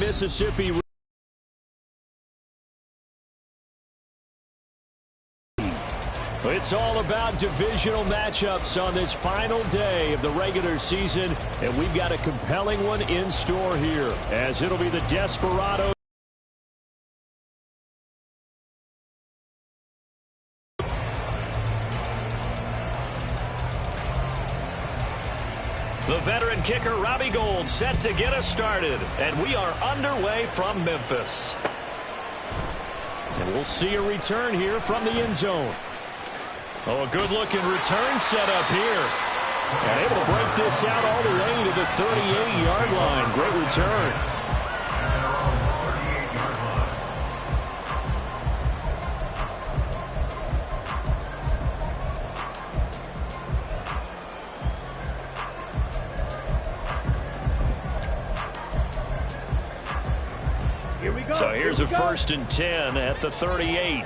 Mississippi. It's all about divisional matchups on this final day of the regular season, and we've got a compelling one in store here, as it'll be the Desperados. The veteran kicker, Robbie Gould, set to get us started, and we are underway from Memphis. And we'll see a return here from the end zone. Oh, a good-looking return set up here. And able to break this out all the way to the 38-yard line. Great return. Here we go. So here's a 1st and 10 at the 38.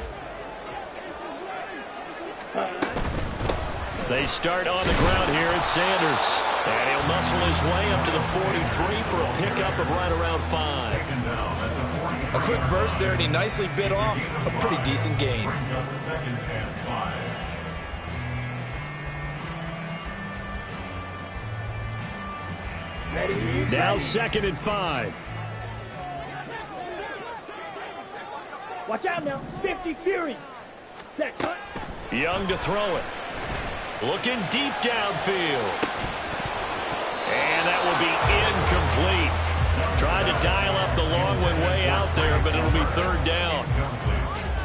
They start on the ground here at Sanders. And he'll muscle his way up to the 43 for a pickup of right around 5. A quick burst there, and he nicely bit off a pretty decent gain. Now 2nd and 5. Watch out now. 50 Fury. Set, cut. Young to throw it. Looking deep downfield. And that will be incomplete. Tried to dial up the long one way out there, but it'll be 3rd down.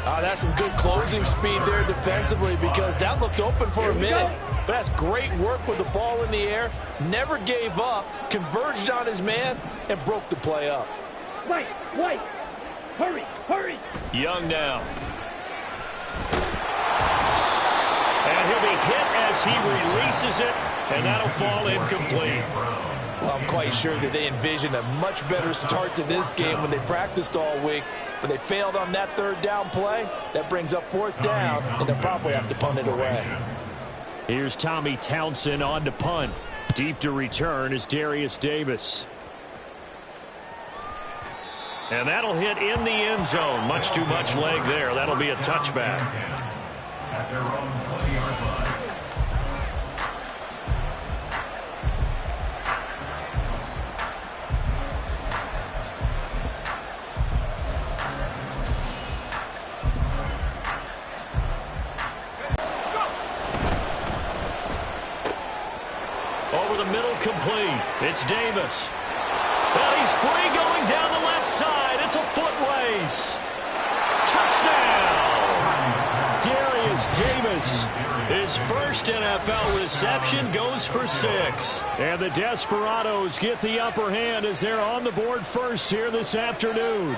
That's some good closing speed there defensively, because that looked open for a minute. But that's great work with the ball in the air. Never gave up, converged on his man, and broke the play up. White. Hurry, hurry. Young now. And he'll be hit as he releases it, and that'll fall incomplete. Well, I'm quite sure that they envisioned a much better start to this game when they practiced all week. But they failed on that 3rd down play. That brings up 4th down, and they'll probably have to punt it away. Here's Tommy Townsend on to punt. Deep to return is Darius Davis. And that'll hit in the end zone. Much too much leg there. That'll be a touchback. At their own 20-yard line. Over the middle, complete. It's Davis. Well, he's free going down the left side. It's a foot race. Touchdown! Darius Davis. His first NFL reception goes for 6. And the Desperados get the upper hand as they're on the board first here this afternoon.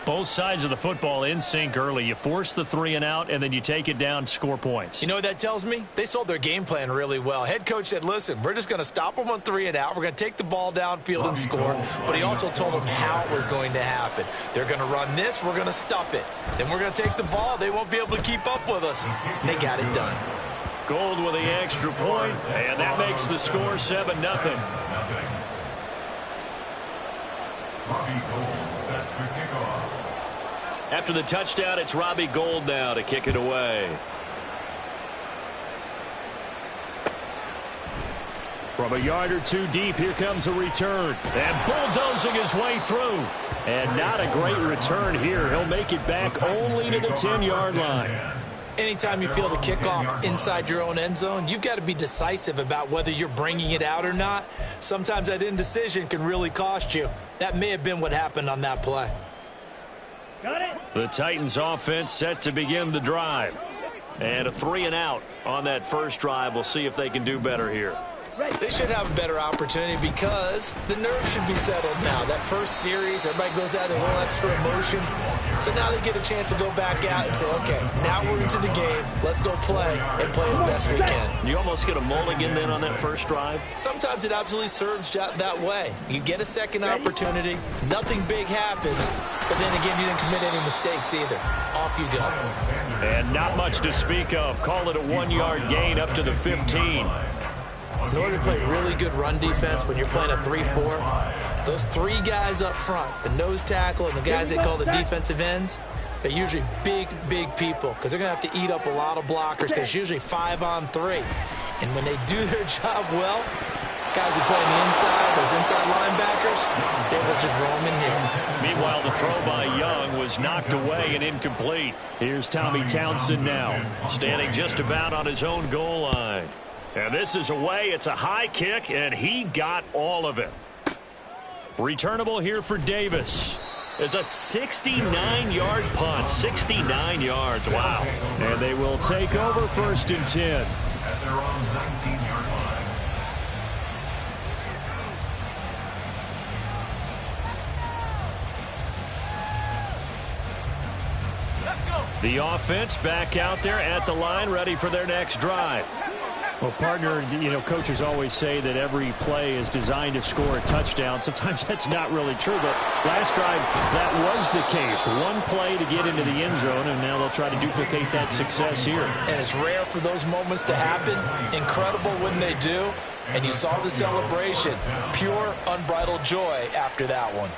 Both sides of the football in sync early. You force the 3 and out, and then you take it down, score points. You know what that tells me? They sold their game plan really well. Head coach said, listen, we're just going to stop them on 3 and out. We're going to take the ball downfield and score. But he also told them how it was going to happen. They're going to run this. We're going to stuff it. Then we're going to take the ball. They won't be able to keep up with us. And they got it done. Gould with the extra point, and that makes the score 7-0. Robbie Gould set to kick off. After the touchdown, it's Robbie Gould now to kick it away. From a yard or 2 deep, here comes a return. And bulldozing his way through. And not a great return here. He'll make it back only to the 10-yard line. Anytime you feel the kickoff inside your own end zone, you've got to be decisive about whether you're bringing it out or not. Sometimes that indecision can really cost you. That may have been what happened on that play. Got it. The Titans offense set to begin the drive. And a 3 and out on that first drive. We'll see if they can do better here. They should have a better opportunity because the nerves should be settled now. That first series, everybody goes out with a little extra emotion. So now they get a chance to go back out and say, okay, now we're into the game. Let's go play and play as best we can. You almost get a mulligan then on that first drive? Sometimes it absolutely serves that way. You get a second opportunity. Nothing big happened. But then again, you didn't commit any mistakes either. Off you go. And not much to speak of. Call it a 1-yard gain up to the 15. In order to play really good run defense when you're playing a 3-4, Those three guys up front, the nose tackle and the guys they call the defensive ends, they're usually big, big people because they're going to have to eat up a lot of blockers because it's usually 5-on-3. And when they do their job well, guys who play on the inside, those inside linebackers, they will just roam in here. Meanwhile, the throw by Young was knocked away and incomplete. Here's Tommy Townsend now, standing just about on his own goal line. And this is away. It's a high kick, and he got all of it. Returnable here for Davis. It's a 69-yard punt. 69 yards. Wow. And they will take over 1st and 10. At their own 19-yard line. The offense back out there at the line, ready for their next drive. Well, partner, coaches always say that every play is designed to score a touchdown. Sometimes that's not really true, but last drive, that was the case. One play to get into the end zone, and now they'll try to duplicate that success here. And it's rare for those moments to happen. Incredible when they do. And you saw the celebration. Pure, unbridled joy after that one.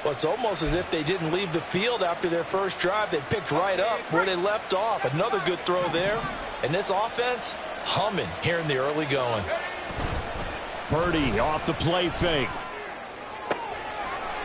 Well, it's almost as if they didn't leave the field after their first drive. They picked right up where they left off. Another good throw there. And this offense, humming here in the early going. Purdy off the play fake.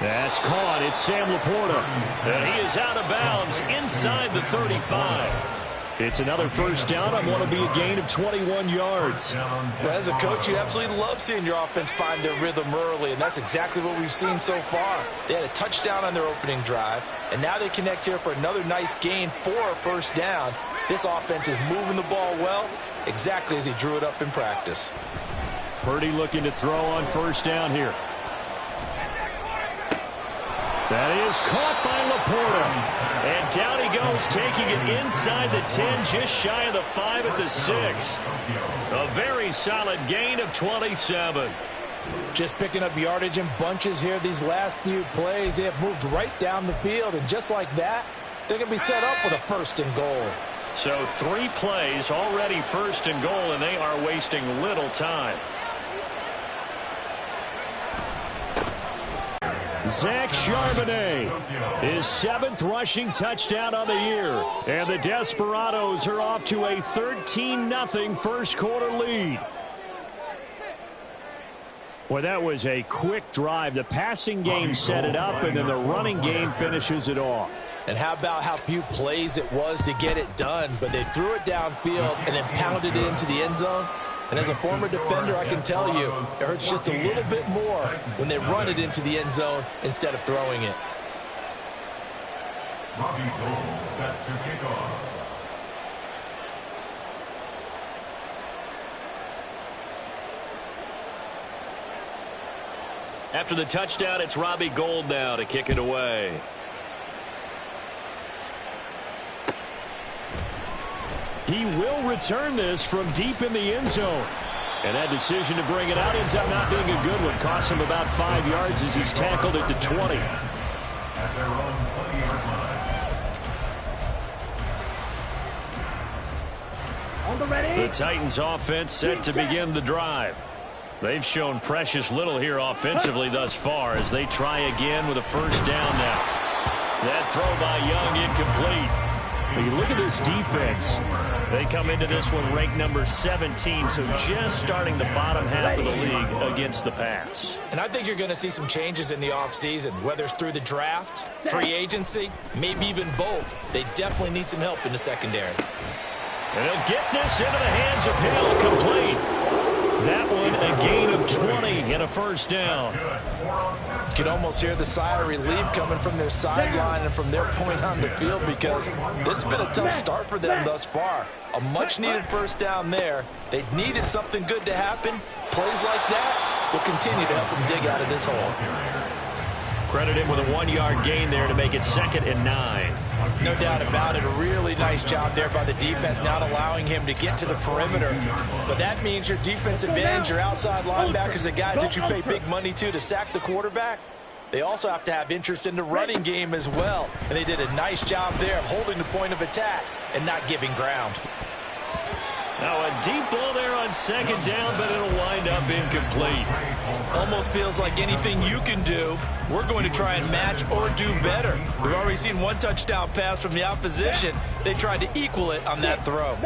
That's caught. It's Sam Laporta. And he is out of bounds inside the 35. It's another first down on what will be a gain of 21 yards. Well, as a coach, you absolutely love seeing your offense find their rhythm early, and that's exactly what we've seen so far. They had a touchdown on their opening drive, and now they connect here for another nice gain for a first down. This offense is moving the ball well, exactly as he drew it up in practice. Purdy looking to throw on first down here. That is caught by Laporta. And down he goes, taking it inside the 10, just shy of the 5 at the 6. A very solid gain of 27. Just picking up yardage in bunches here these last few plays. They have moved right down the field, and just like that, they're going to be set up with a 1st and goal. So 3 plays already 1st and goal, and they are wasting little time. Zach Charbonnet, his 7th rushing touchdown on the year. And the Desperados are off to a 13-0 first quarter lead. Well, that was a quick drive. The passing game set it up, and then the running game finishes it off. And how about how few plays it was to get it done, but they threw it downfield and then pounded it into the end zone. And as a former defender, I can tell you, it hurts just a little bit more when they run it into the end zone instead of throwing it. Robbie Gould set to kick off. After the touchdown, it's Robbie Gould now to kick it away. He will return this from deep in the end zone. And that decision to bring it out ends up not being a good one. Costs him about 5 yards as he's tackled at the 20. At their own 20-yard line. On the ready. The Titans offense set to begin the drive. They've shown precious little here offensively thus far as they try again with a first down now. That throw by Young incomplete. You look at this defense. They come into this one ranked number 17, so just starting the bottom half of the league against the pass. And I think you're going to see some changes in the offseason, whether it's through the draft, free agency, maybe even both. They definitely need some help in the secondary. And he'll get this into the hands of Hill, complete. That one a gain of 20 and a first down. You can almost hear the sigh of relief coming from their sideline and from their point on the field because this has been a tough start for them thus far. A much-needed first down there. They needed something good to happen. Plays like that will continue to help them dig out of this hole. Credit him with a 1-yard gain there to make it 2nd and 9. No doubt about it. A really nice job there by the defense, not allowing him to get to the perimeter. But that means your defensive ends, your outside linebackers, the guys that you pay big money to sack the quarterback, they also have to have interest in the running game as well. And they did a nice job there of holding the point of attack and not giving ground. Now a deep ball there on second down, but it'll wind up incomplete. Almost feels like anything you can do, we're going to try and match or do better. We've already seen one touchdown pass from the opposition. They tried to equal it on that throw.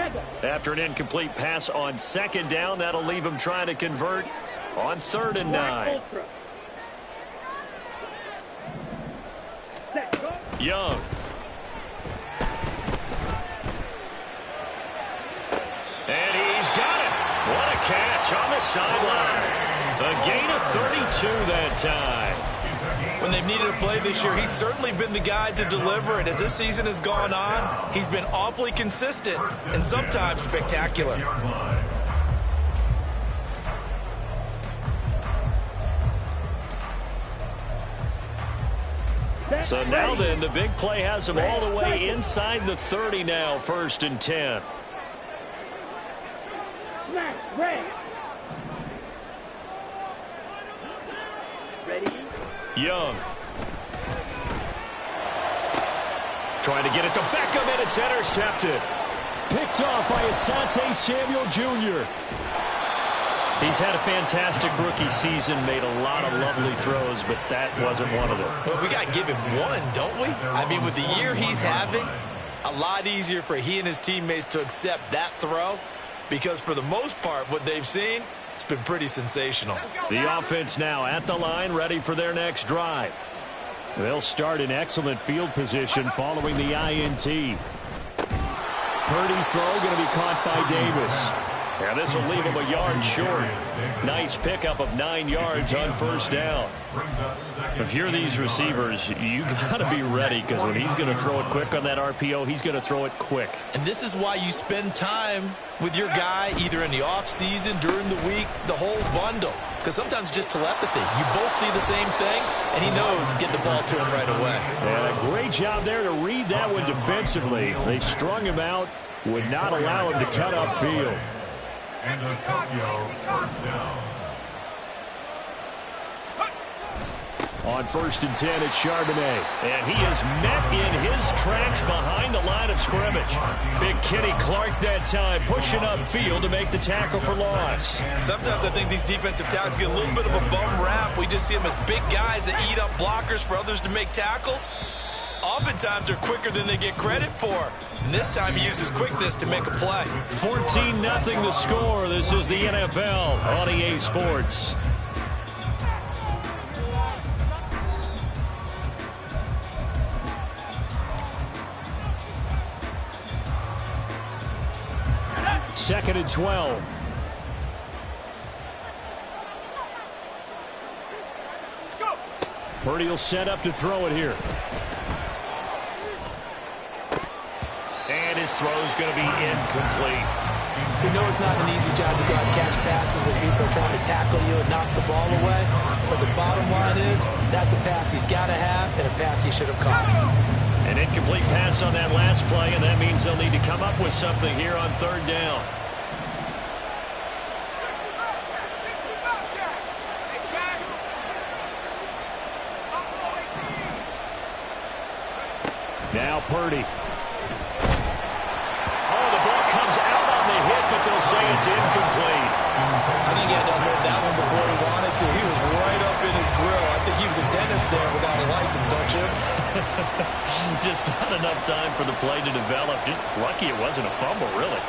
After an incomplete pass on second down, that'll leave them trying to convert on 3rd and 9. Young. And he's got it. What a catch on the sideline. A gain of 32 that time. When they've needed a play this year, he's certainly been the guy to deliver it. As this season has gone on, he's been awfully consistent and sometimes spectacular. So now then, the big play has him all the way inside the 30 now, 1st and 10. Ready? Young. Trying to get it to Beckham, and it's intercepted. Picked off by Asante Samuel Jr. He's had a fantastic rookie season, made a lot of lovely throws, but that wasn't one of them. Well, we got to give him one, don't we? I mean, with the year he's having, a lot easier for he and his teammates to accept that throw because for the most part, what they've seen, it's been pretty sensational. The offense now at the line, ready for their next drive. They'll start in excellent field position following the INT. Purdy's throw going to be caught by Davis. And this will leave him a yard short. Nice pickup of 9 yards on 1st down. If you're these receivers, you got to be ready because when he's going to throw it quick on that RPO, he's going to throw it quick. And this is why you spend time with your guy either in the offseason, during the week, the whole bundle. Because sometimes just telepathy. You both see the same thing, and he knows get the ball to him right away. And a great job there to read that one defensively. They strung him out, would not allow him to cut upfield. And a Tokyo first down. On 1st and 10, it's Charbonnet. And he is met in his tracks behind the line of scrimmage. Big Kenny Clark that time, pushing upfield to make the tackle for loss. Sometimes I think these defensive tackles get a little bit of a bum rap. We just see them as big guys that eat up blockers for others to make tackles. Oftentimes they're quicker than they get credit for. And this time he uses quickness to make a play. 14-0 the score. This is the NFL on EA Sports. Second and 12. Purdy will set up to throw it here. And his throw is going to be incomplete. We know it's not an easy job to go out and catch passes when people are trying to tackle you and knock the ball away. But the bottom line is that's a pass he's got to have and a pass he should have caught. An incomplete pass on that last play, and that means they'll need to come up with something here on 3rd down. Now Purdy. Oh, the ball comes out on the hit, but they'll say it's incomplete. I think he had to unload that one before he wanted to. He was right up in his grill. I think he was a dentist there without a license, don't you? Just not enough time for the play to develop. Just lucky it wasn't a fumble, really.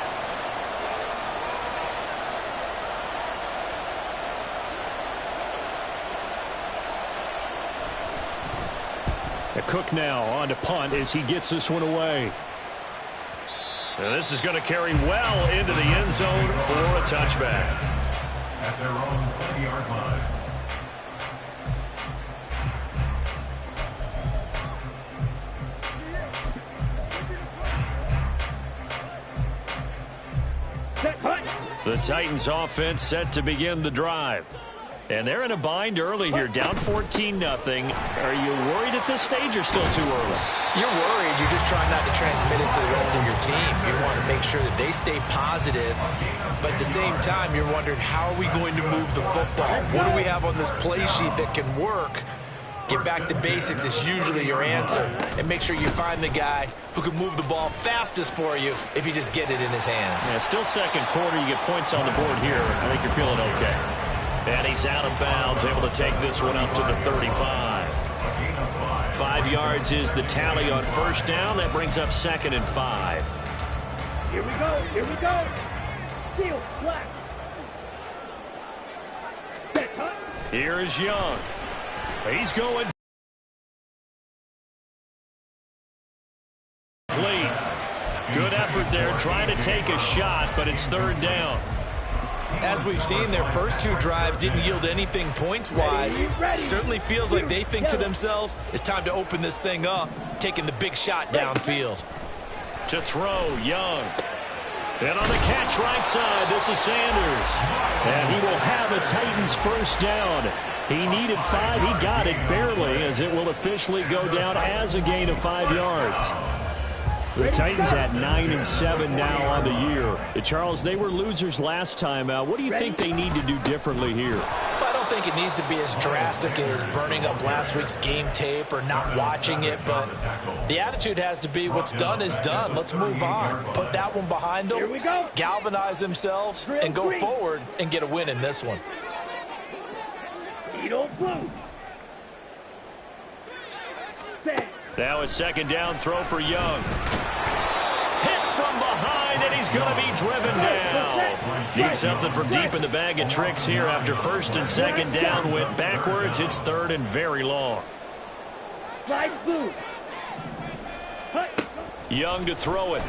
Cook now on to punt as he gets this one away. And this is going to carry well into the end zone for a touchback. At their own 20-yard line. The Titans offense set to begin the drive. And they're in a bind early here, down 14-0. Are you worried at this stage or still too early? You're worried. You're just trying not to transmit it to the rest of your team. You want to make sure that they stay positive. But at the same time, you're wondering, how are we going to move the football? What do we have on this play sheet that can work? Get back to basics is usually your answer. And make sure you find the guy who can move the ball fastest for you if you just get it in his hands. Yeah, still second quarter. You get points on the board here. I think you're feeling okay. And he's out of bounds, able to take this one up to the 35. 5 yards is the tally on first down. That brings up 2nd and 5. Here we go. Here we go. Steal. Black. Set, huh? Here is Young. He's going. Good effort there, trying to take a shot, but it's 3rd down. As we've seen, their first 2 drives didn't yield anything points-wise. Certainly feels like they think to themselves, it's time to open this thing up, taking the big shot downfield. To throw, Young. And on the catch right side, this is Sanders. And he will have a Titans first down. He needed 5. He got it barely, as it will officially go down as a gain of 5 yards. The Titans at 9-7 now on the year. Charles, they were losers last time out. What do you think they need to do differently here? Well, I don't think it needs to be as drastic as burning up last week's game tape or not watching it, but the attitude has to be what's done is done. Let's move on. Put that one behind them, Here we go. galvanize themselves, and go forward and get a win in this one. Edo blue. Set. Now a 2nd down throw for Young. Hit from behind, and he's going to be driven down. Need something from deep in the bag of tricks here after 1st and 2nd down went backwards. It's 3rd and very long. Slide blue. Hut. Young to throw it.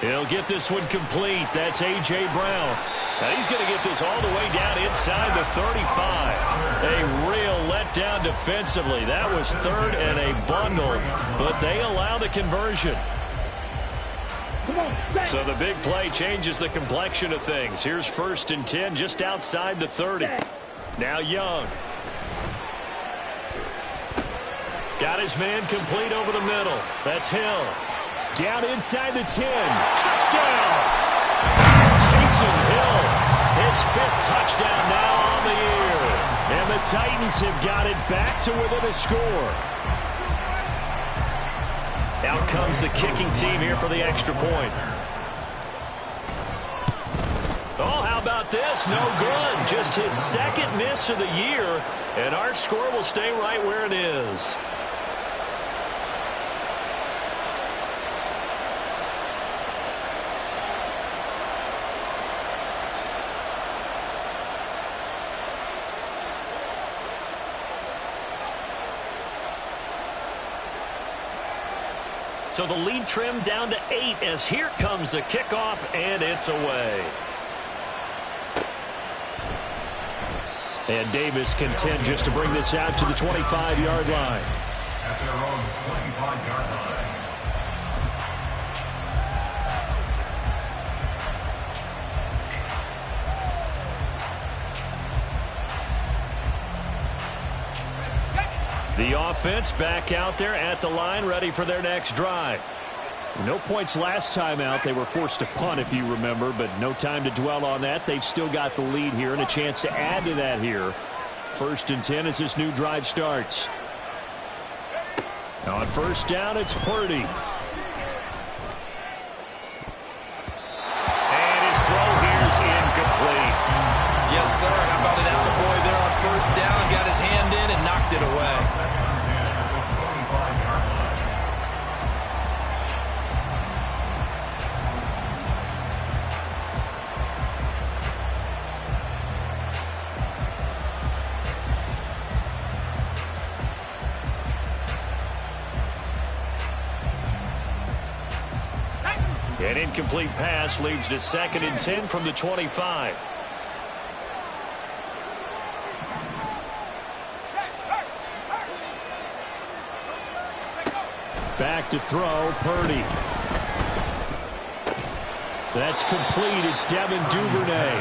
He'll get this one complete. That's A.J. Brown. And he's going to get this all the way down inside the 35. A real letdown defensively. That was 3rd and a bundle, but they allow the conversion. Come on. So the big play changes the complexion of things. Here's 1st and 10 just outside the 30. Now Young. Got his man complete over the middle. That's Hill. Down inside the 10. Touchdown! Taysom Hill, his 5th touchdown now on the year. And the Titans have got it back to within a score. Out comes the kicking team here for the extra point. Oh, how about this? No good. Just his 2nd miss of the year. And our score will stay right where it is. So the lead trimmed down to 8 as here comes the kickoff, and it's away. And Davis content just to bring this out to the 25-yard line. At their own 25-yard line. The offense back out there at the line, ready for their next drive. No points last time out. They were forced to punt, if you remember, but no time to dwell on that. They've still got the lead here and a chance to add to that here. 1st and 10 as this new drive starts. On 1st down, it's Purdy. And his throw here is incomplete. Yes, sir. How about an attaboy there on 1st down? Got his hand in and knocked it away. An incomplete pass leads to 2nd and 10 from the 25. Back to throw, Purdy. That's complete. It's Devin Duvernay.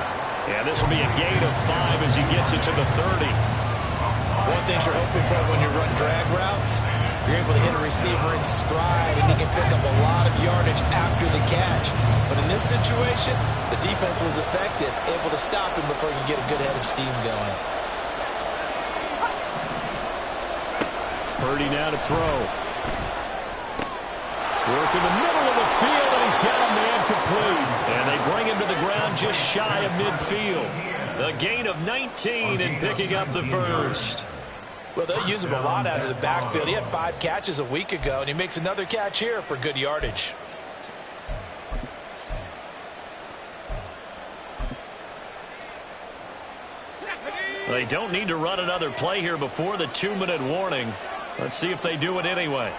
And this will be a gain of 5 as he gets it to the 30. One thing you're hoping for when you run drag routes, you're able to hit a receiver in stride, and he can pick up a lot of yardage after the catch. But in this situation, the defense was effective, able to stop him before he could get a good head of steam going. Purdy now to throw. Work in the middle of the field, and he's got a man complete. And they bring him to the ground just shy of midfield. The gain of 19 and picking up the first. Well, they'll use him a lot out of the backfield. He had 5 catches a week ago, and he makes another catch here for good yardage. They don't need to run another play here before the 2-minute warning. Let's see if they do it anyway.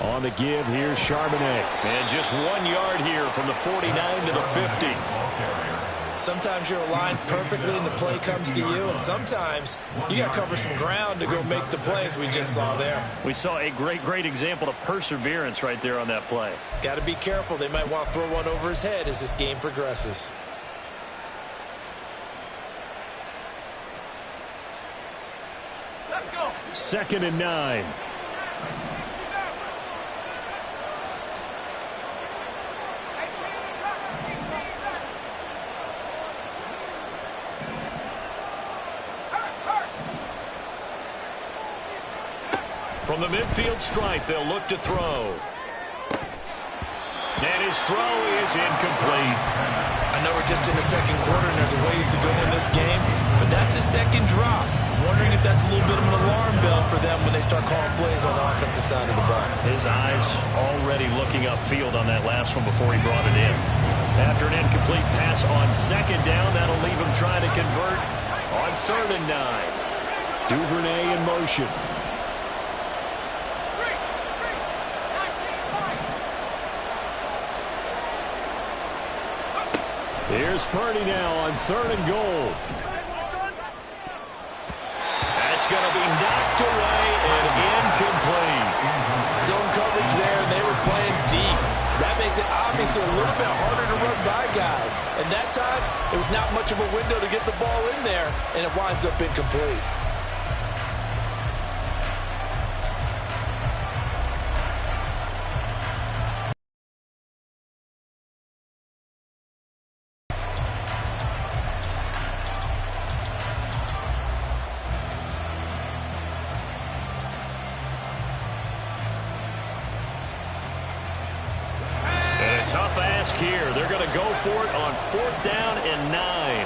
On the give, here's Charbonnet. And just 1 yard here from the 49 to the 50. Sometimes you're aligned perfectly and the play comes to you, and sometimes you got to cover some ground to go make the plays we just saw there. We saw a great example of perseverance right there on that play. Got to be careful. They might want to throw one over his head as this game progresses. Let's go. 2nd and 9. From the midfield stripe, they'll look to throw. And his throw is incomplete. I know we're just in the second quarter and there's a ways to go in this game, but that's a second drop. I'm wondering if that's a little bit of an alarm bell for them when they start calling plays on the offensive side of the ball. His eyes already looking upfield on that last one before he brought it in. After an incomplete pass on 2nd down, that'll leave him trying to convert on 3rd and 9. Duvernay in motion. Here's Purdy now on 3rd and goal. That's going to be knocked away and incomplete. Zone coverage there, and they were playing deep. That makes it obviously a little bit harder to run by guys. And that time, it was not much of a window to get the ball in there, and it winds up incomplete. Tough ask here. They're going to go for it on 4th down and 9.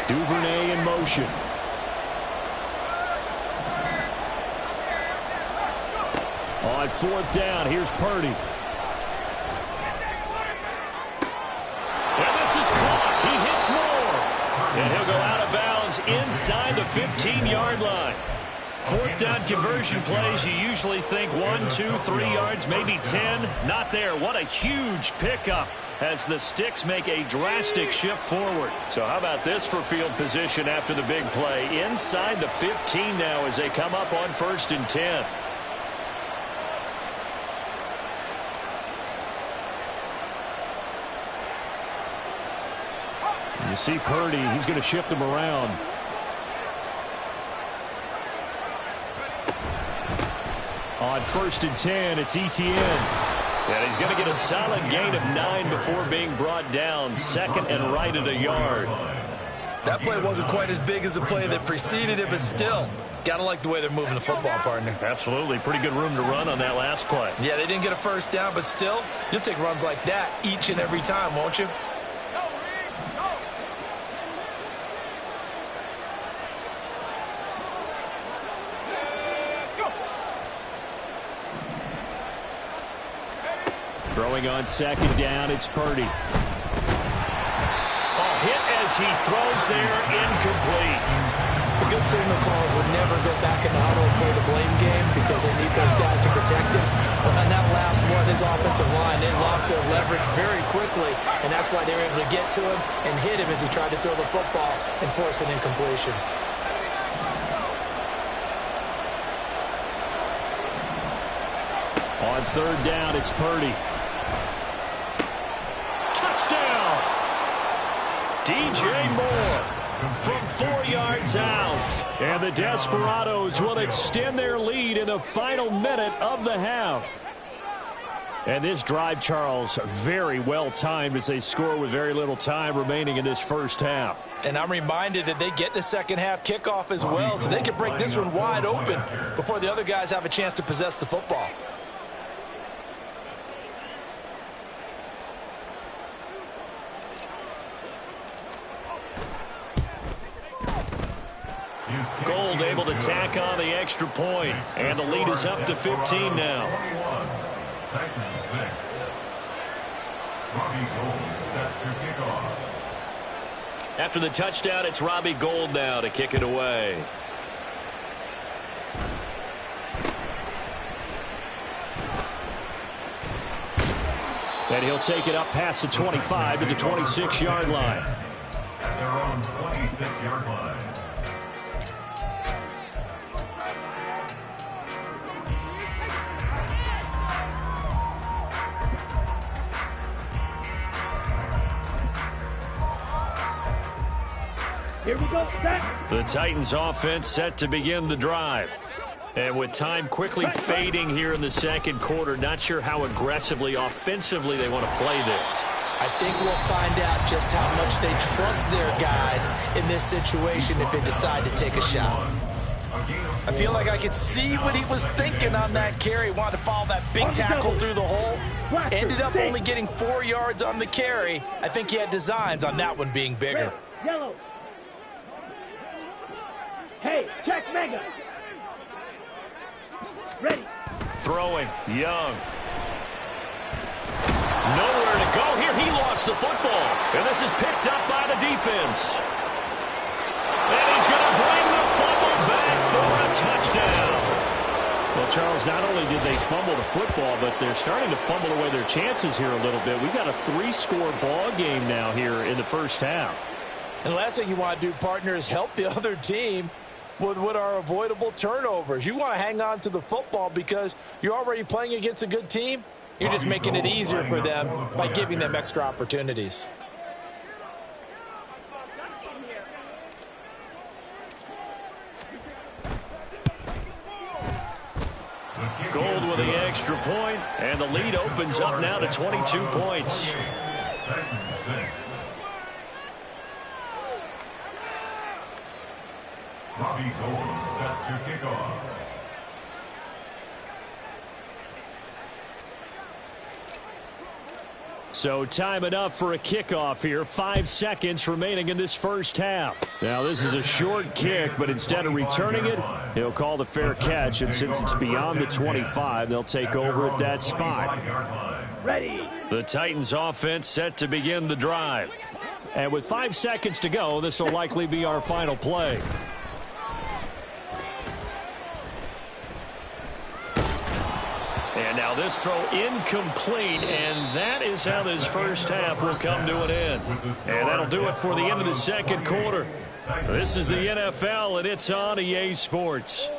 Duvernay in motion. On 4th down, here's Purdy. And this is caught. He hits more. And he'll go out of bounds inside the 15-yard line. 4th down conversion plays, you usually think 1, 2, 3 yards, maybe 10. Not there. What a huge pickup as the Sticks make a drastic shift forward. So how about this for field position after the big play? Inside the 15 now as they come up on 1st and 10. You see Purdy, he's going to shift him around. On 1st and 10, it's Etienne. And he's going to get a solid gain of 9 before being brought down. 2nd and right at a yard. That play wasn't quite as big as the play that preceded it, but still, got to like the way they're moving the football, partner. Absolutely. Pretty good room to run on that last play. Yeah, they didn't get a 1st down, but still, you'll take runs like that each and every time, won't you? Throwing on 2nd down, it's Purdy. A hit as he throws there, incomplete. The good signal callers would never go back in the huddle and play the blame game because they need those guys to protect him. But on that last one, his offensive line, they lost their leverage very quickly, and that's why they were able to get to him and hit him as he tried to throw the football and force an incompletion. On third down, it's Purdy. Touchdown! DJ Moore from 4 yards out. And the Desperados will extend their lead in the final minute of the half. And this drive, Charles, very well timed as they score with very little time remaining in this first half. And I'm reminded that they get the second half kickoff as well, so they can break this one wide open before the other guys have a chance to possess the football. Gold able to tack on the extra point, and the lead is up to 15 now. Titans 6. Robbie Gould set to kick off. After the touchdown, it's Robbie Gould now to kick it away. And he'll take it up past the 25 to the 26-yard line. At their own 26-yard line. Here we go, set. The Titans offense set to begin the drive. And with time quickly fading here in the second quarter, not sure how aggressively, offensively they want to play this. I think we'll find out just how much they trust their guys in this situation if they decide to take a shot. I feel like I could see what he was thinking on that carry. Wanted to follow that big tackle through the hole. Ended up only getting 4 yards on the carry. I think he had designs on that one being bigger. Yellow. Hey, check mega. Ready. Throwing, Young. Nowhere to go here. He lost the football. And this is picked up by the defense. And he's going to bring the fumble back for a touchdown. Well, Charles, not only did they fumble the football, but they're starting to fumble away their chances here a little bit. We've got a 3-score ball game now here in the first half. And the last thing you want to do, partner, is help the other team with what are avoidable turnovers. You want to hang on to the football because you're already playing against a good team. You're just making it easier for them by giving them extra opportunities. Gould with the extra point, and the lead opens up now to 22 points. Titans 6. Robbie Gould set to kick off. So time enough for a kickoff here. 5 seconds remaining in this first half. Now this is a short kick, but instead of returning it, he'll call the fair catch. And since it's beyond the 25, they'll take over at that spot. Ready. The Titans offense set to begin the drive. And with 5 seconds to go, this will likely be our final play. And now this throw incomplete, and that is how this first half will come to an end. And that'll do it for the end of the second quarter. This is the NFL, and it's on EA Sports.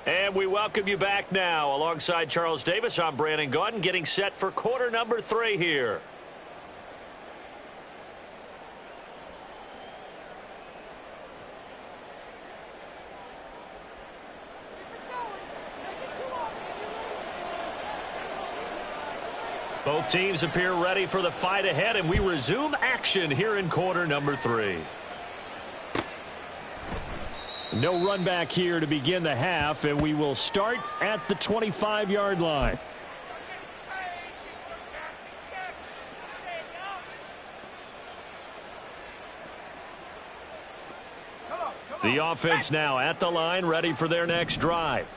And we welcome you back now. Alongside Charles Davis, I'm Brandon Gaudin, getting set for quarter number 3 here. Both teams appear ready for the fight ahead, and we resume action here in quarter number 3. No run back here to begin the half, and we will start at the 25-yard line. The offense now at the line, ready for their next drive.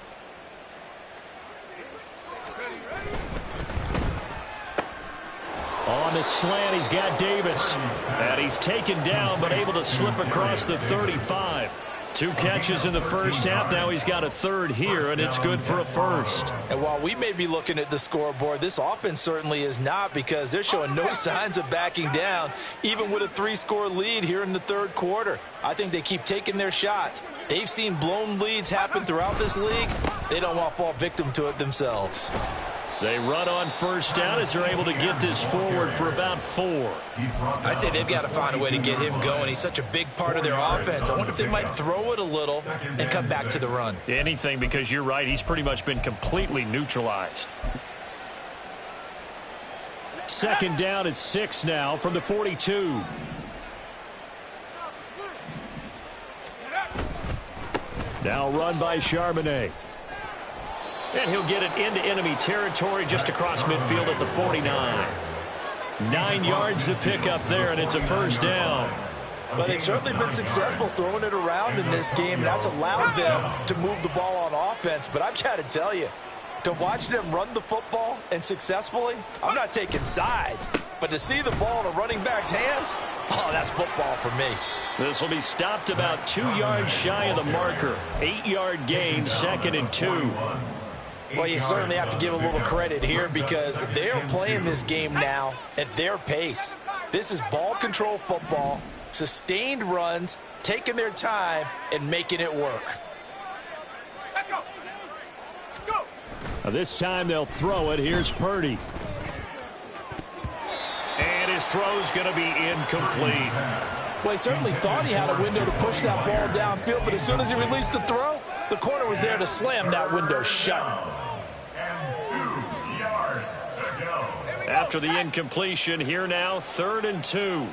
On the slant, he's got Davis. And he's taken down, but able to slip across the 35. 2 catches in the first half. Now he's got a third here, and it's good for a first. And while we may be looking at the scoreboard, this offense certainly is not, because they're showing no signs of backing down, even with a 3-score lead here in the third quarter. I think they keep taking their shots. They've seen blown leads happen throughout this league. They don't want to fall victim to it themselves. They run on first down as they're able to get this forward for about 4. I'd say they've got to find a way to get him going. He's such a big part of their offense. I wonder if they might throw it a little and come back to the run. Anything, because you're right. He's pretty much been completely neutralized. Second down at 6 now from the 42. Now run by Charbonnet. And he'll get it into enemy territory just across midfield at the 49. 9 yards to pick up there, and it's a first down. But they've certainly been successful throwing it around in this game, and that's allowed them to move the ball on offense. But I've got to tell you, to watch them run the football and successfully, I'm not taking sides. But to see the ball in a running back's hands, oh, that's football for me. This will be stopped about 2 yards shy of the marker. 8-yard gain, 2nd and 2. Well, you certainly have to give a little credit here, because they're playing this game now at their pace. This is ball control football, sustained runs, taking their time, and making it work. This time they'll throw it. Here's Purdy. And his throw's going to be incomplete. Well, he certainly thought he had a window to push that ball downfield, but as soon as he released the throw, the corner was there to slam that window shut. And 2 yards to go. After the incompletion, here now, 3rd and 2.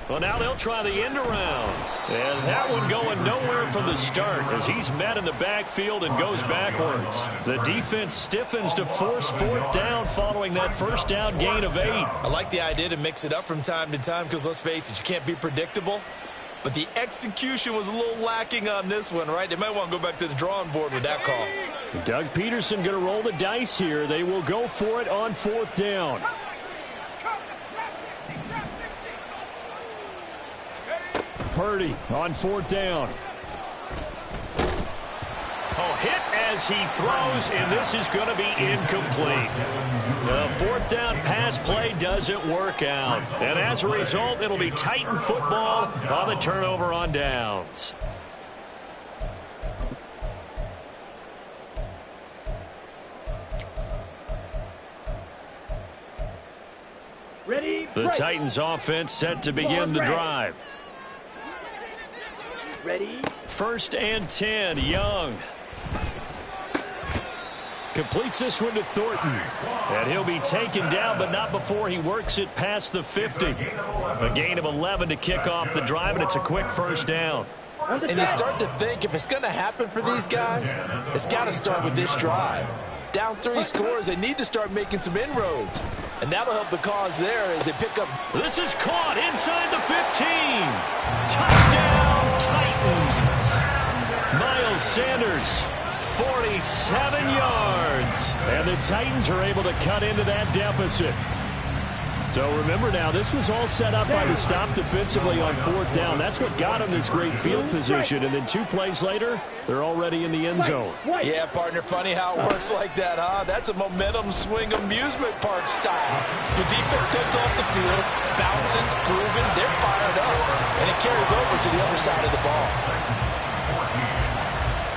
Well, now they'll try the end around. And that one going nowhere from the start as he's met in the backfield and goes backwards. The defense stiffens to force 4th down following that first down gain of 8. I like the idea to mix it up from time to time, because let's face it, you can't be predictable. But the execution was a little lacking on this one, right? They might want to go back to the drawing board with that call. Doug Peterson going to roll the dice here. They will go for it on 4th down. Purdy on 4th down. Oh, hit as he throws, and this is going to be incomplete. The 4th down pass play doesn't work out. And as a result, it'll be Titan football on the turnover on downs. Ready? The Titans offense set to begin the drive. Ready? 1st and 10, Young. Completes this one to Thornton. And he'll be taken down, but not before he works it past the 50. A gain of 11 to kick off the drive, and it's a quick first down. And you start to think, if it's going to happen for these guys, it's got to start with this drive. Down 3 scores, they need to start making some inroads. And that'll help the cause there as they pick up. This is caught inside the 15. Touchdown, Titans. Miles Sanders, 47 yards. And the Titans are able to cut into that deficit. So remember now, this was all set up by the stop defensively on 4th down. That's what got them this great field position. And then 2 plays later, they're already in the end zone. Yeah, partner, funny how it works like that, huh? That's a momentum swing amusement park style. Your defense comes off the field, bouncing, grooving, they're fired up, and it carries over to the other side of the ball.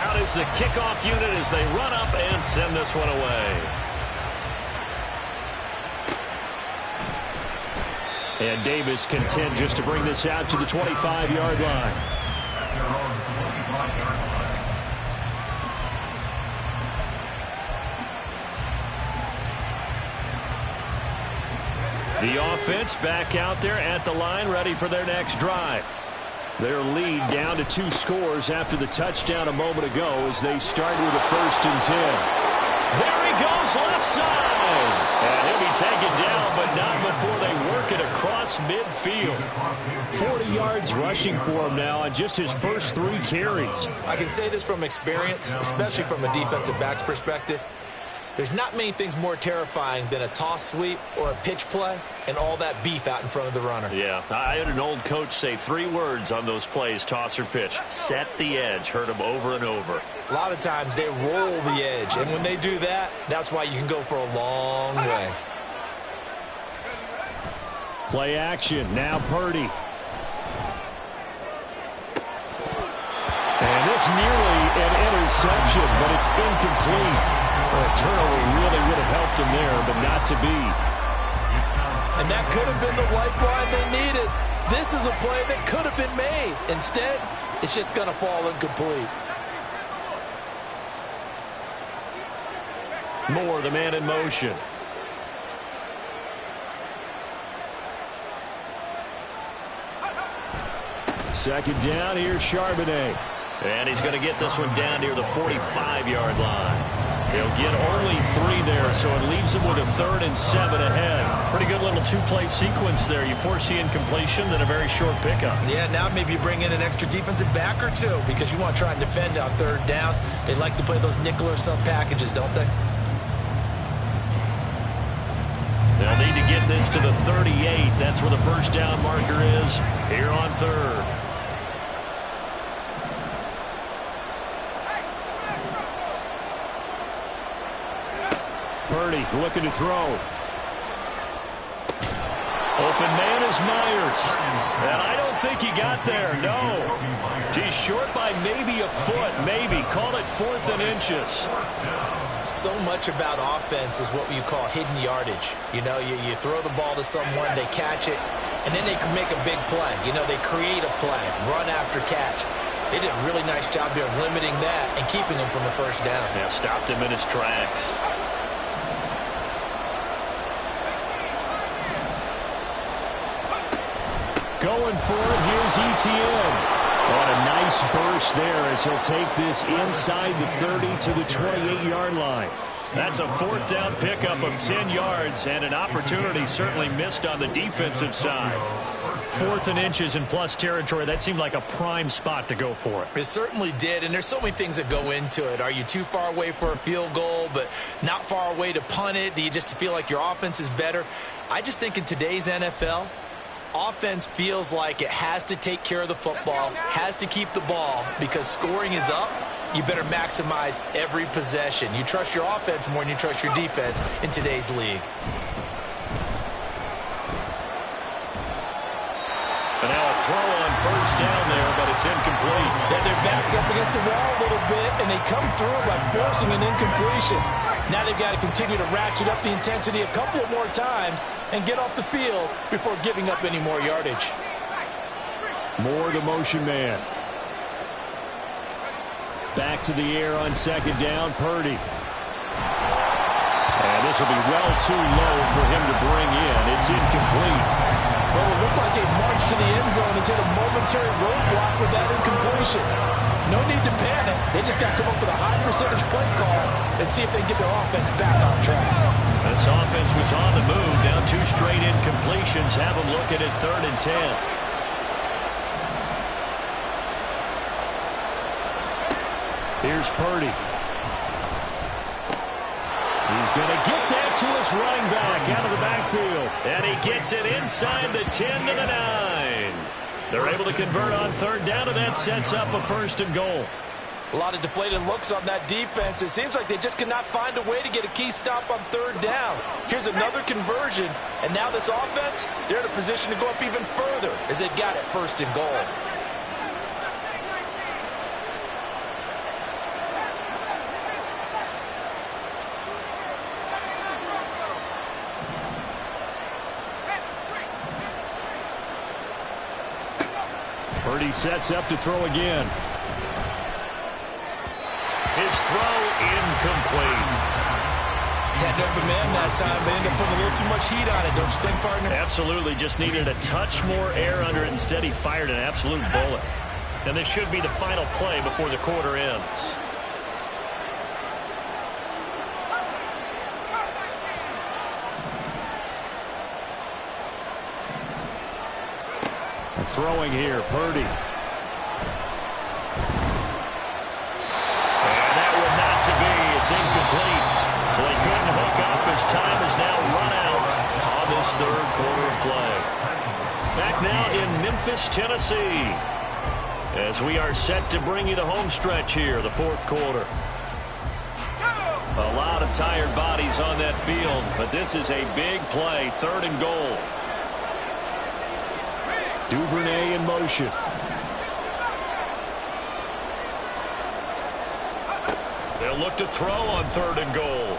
Out is the kickoff unit as they run up and send this one away. And Davis content just to bring this out to the 25-yard line. The offense back out there at the line, ready for their next drive. Their lead down to 2 scores after the touchdown a moment ago as they start with a 1st and 10. There he goes, left side. And he'll be taken down, but not before they work it across across midfield. 40 yards rushing for him now on just his first 3 carries. I can say this from experience, especially from a defensive back's perspective. There's not many things more terrifying than a toss sweep or a pitch play and all that beef out in front of the runner. Yeah, I had an old coach say 3 words on those plays, toss or pitch. Set the edge. Heard him over and over. A lot of times they roll the edge, and when they do that, that's why you can go for a long way. Play action. Now Purdy. And this nearly an interception, but it's incomplete. A turnover really would have helped him there, but not to be. And that could have been the lifeline they needed. This is a play that could have been made. Instead, it's just going to fall incomplete. Moore, the man in motion. Second down, here's Charbonnet. And he's going to get this one down near the 45-yard line. He'll get only 3 there, so it leaves him with a 3rd and 7 ahead. Pretty good little 2-play sequence there. You force the incompletion, then a very short pickup. Yeah, now maybe you bring in an extra defensive back or 2 because you want to try and defend on 3rd down. They like to play those nickel or sub packages, don't they? They'll need to get this to the 38. That's where the first down marker is here on 3rd. Purdy looking to throw. Open man is Myers. And I don't think he got there, no. He's short by maybe a foot, maybe. Call it 4th and inches. So much about offense is what you call hidden yardage. You know, you throw the ball to someone, they catch it, and then they can make a big play. You know, they create a play, run after catch. They did a really nice job there of limiting that and keeping him from a first down. Yeah, stopped him in his tracks. Going for it, here's Etienne. On a nice burst there as he'll take this inside the 30 to the 28-yard line. That's a 4th down pickup of 10 yards and an opportunity certainly missed on the defensive side. 4th and inches in plus territory. That seemed like a prime spot to go for it. It certainly did, and there's so many things that go into it. Are you too far away for a field goal, but not far away to punt it? Do you just feel like your offense is better? I just think in today's NFL, offense feels like it has to take care of the football, has to keep the ball, because scoring is up. You better maximize every possession. You trust your offense more than you trust your defense in today's league. And now a throw on first down there, but it's incomplete. Yeah, their back's up against the wall a little bit, and they come through by forcing an incompletion. Now they've got to continue to ratchet up the intensity a couple of more times and get off the field before giving up any more yardage. Moore, the motion man. Back to the air on second down, Purdy. And this will be well too low for him to bring in. It's incomplete. Well, it looked like a march to the end zone has hit a momentary roadblock with that incompletion. No need to panic. They just got to come up with a high percentage play call and see if they can get their offense back on track. This offense was on the move. Now 2 straight incompletions. Have them looking at 3rd and 10. Here's Purdy. He's going to get that to his running back out of the backfield. And he gets it inside the 10 to the 9. They're able to convert on 3rd down, and that sets up a 1st and goal. A lot of deflated looks on that defense. It seems like they just cannot find a way to get a key stop on 3rd down. Here's another conversion, and now this offense, they're in a position to go up even further as they've got it 1st and goal. Purdy sets up to throw again. His throw incomplete. Had an open man that time, but ended up putting a little too much heat on it, don't you think, partner? Absolutely. Just needed a touch more air under it. Instead, he fired an absolute bullet. And this should be the final play before the quarter ends. throwing here, Purdy. And that one not to be. It's incomplete. So they couldn't hook up as time is now run out on this third quarter of play. Back now in Memphis, Tennessee, as we are set to bring you the home stretch here, the fourth quarter. A lot of tired bodies on that field, but this is a big play, 3rd and goal. Duvernay in motion. They'll look to throw on 3rd and goal.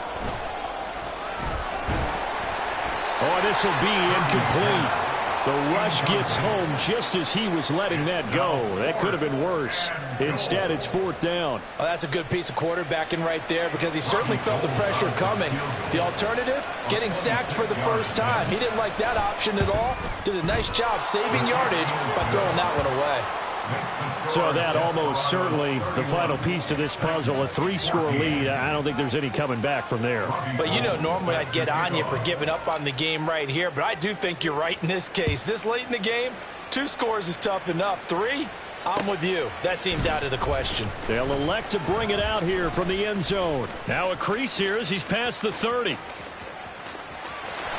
Oh, this will be incomplete. The rush gets home just as he was letting that go. That could have been worse. Instead, it's 4th down. Well, that's a good piece of quarterbacking right there because he certainly felt the pressure coming. The alternative, getting sacked for the first time. He didn't like that option at all. Did a nice job saving yardage by throwing that one away. So that almost certainly the final piece to this puzzle, a 3-score lead. I don't think there's any coming back from there. But you know, normally I'd get on you for giving up on the game right here, but I do think you're right in this case. This late in the game, 2 scores is tough enough. 3, I'm with you. That seems out of the question. They'll elect to bring it out here from the end zone. Now a crease here as he's past the 30.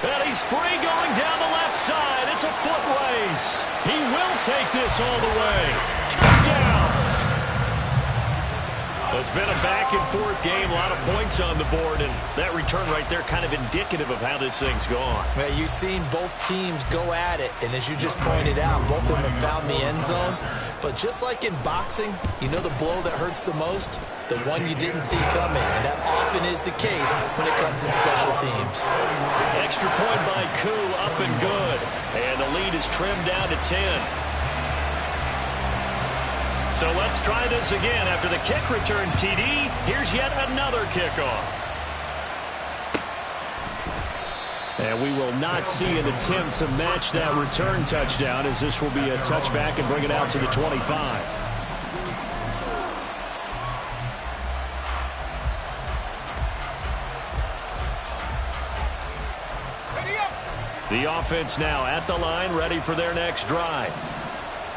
And he's free going down the left side. It's a foot race. He will take this all the way. Touchdown. It's been a back-and-forth game, a lot of points on the board, and that return right there kind of indicative of how this thing's gone. Well, you've seen both teams go at it, and as you just pointed out, both of them have found the end zone. But just like in boxing, you know the blow that hurts the most? The one you didn't see coming, and that often is the case when it comes in special teams. Extra point by Koo, up and good. And the lead is trimmed down to 10. So let's try this again. After the kick return, TD, here's yet another kickoff. And we will not see an attempt to match that return touchdown, as this will be a touchback and bring it out to the 25. The offense now at the line, ready for their next drive.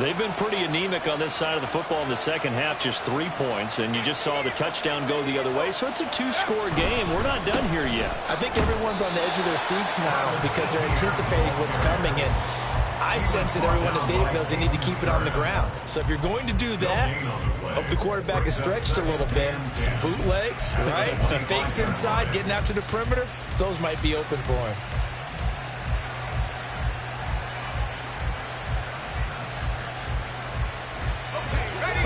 They've been pretty anemic on this side of the football in the second half, just 3 points, and you just saw the touchdown go the other way, so it's a 2-score game. We're not done here yet. I think everyone's on the edge of their seats now because they're anticipating what's coming, and I sense that everyone in the stadium knows they need to keep it on the ground. So if you're going to do that, hope the quarterback is stretched a little bit. Some bootlegs, right? Some fakes inside, getting out to the perimeter, those might be open for him.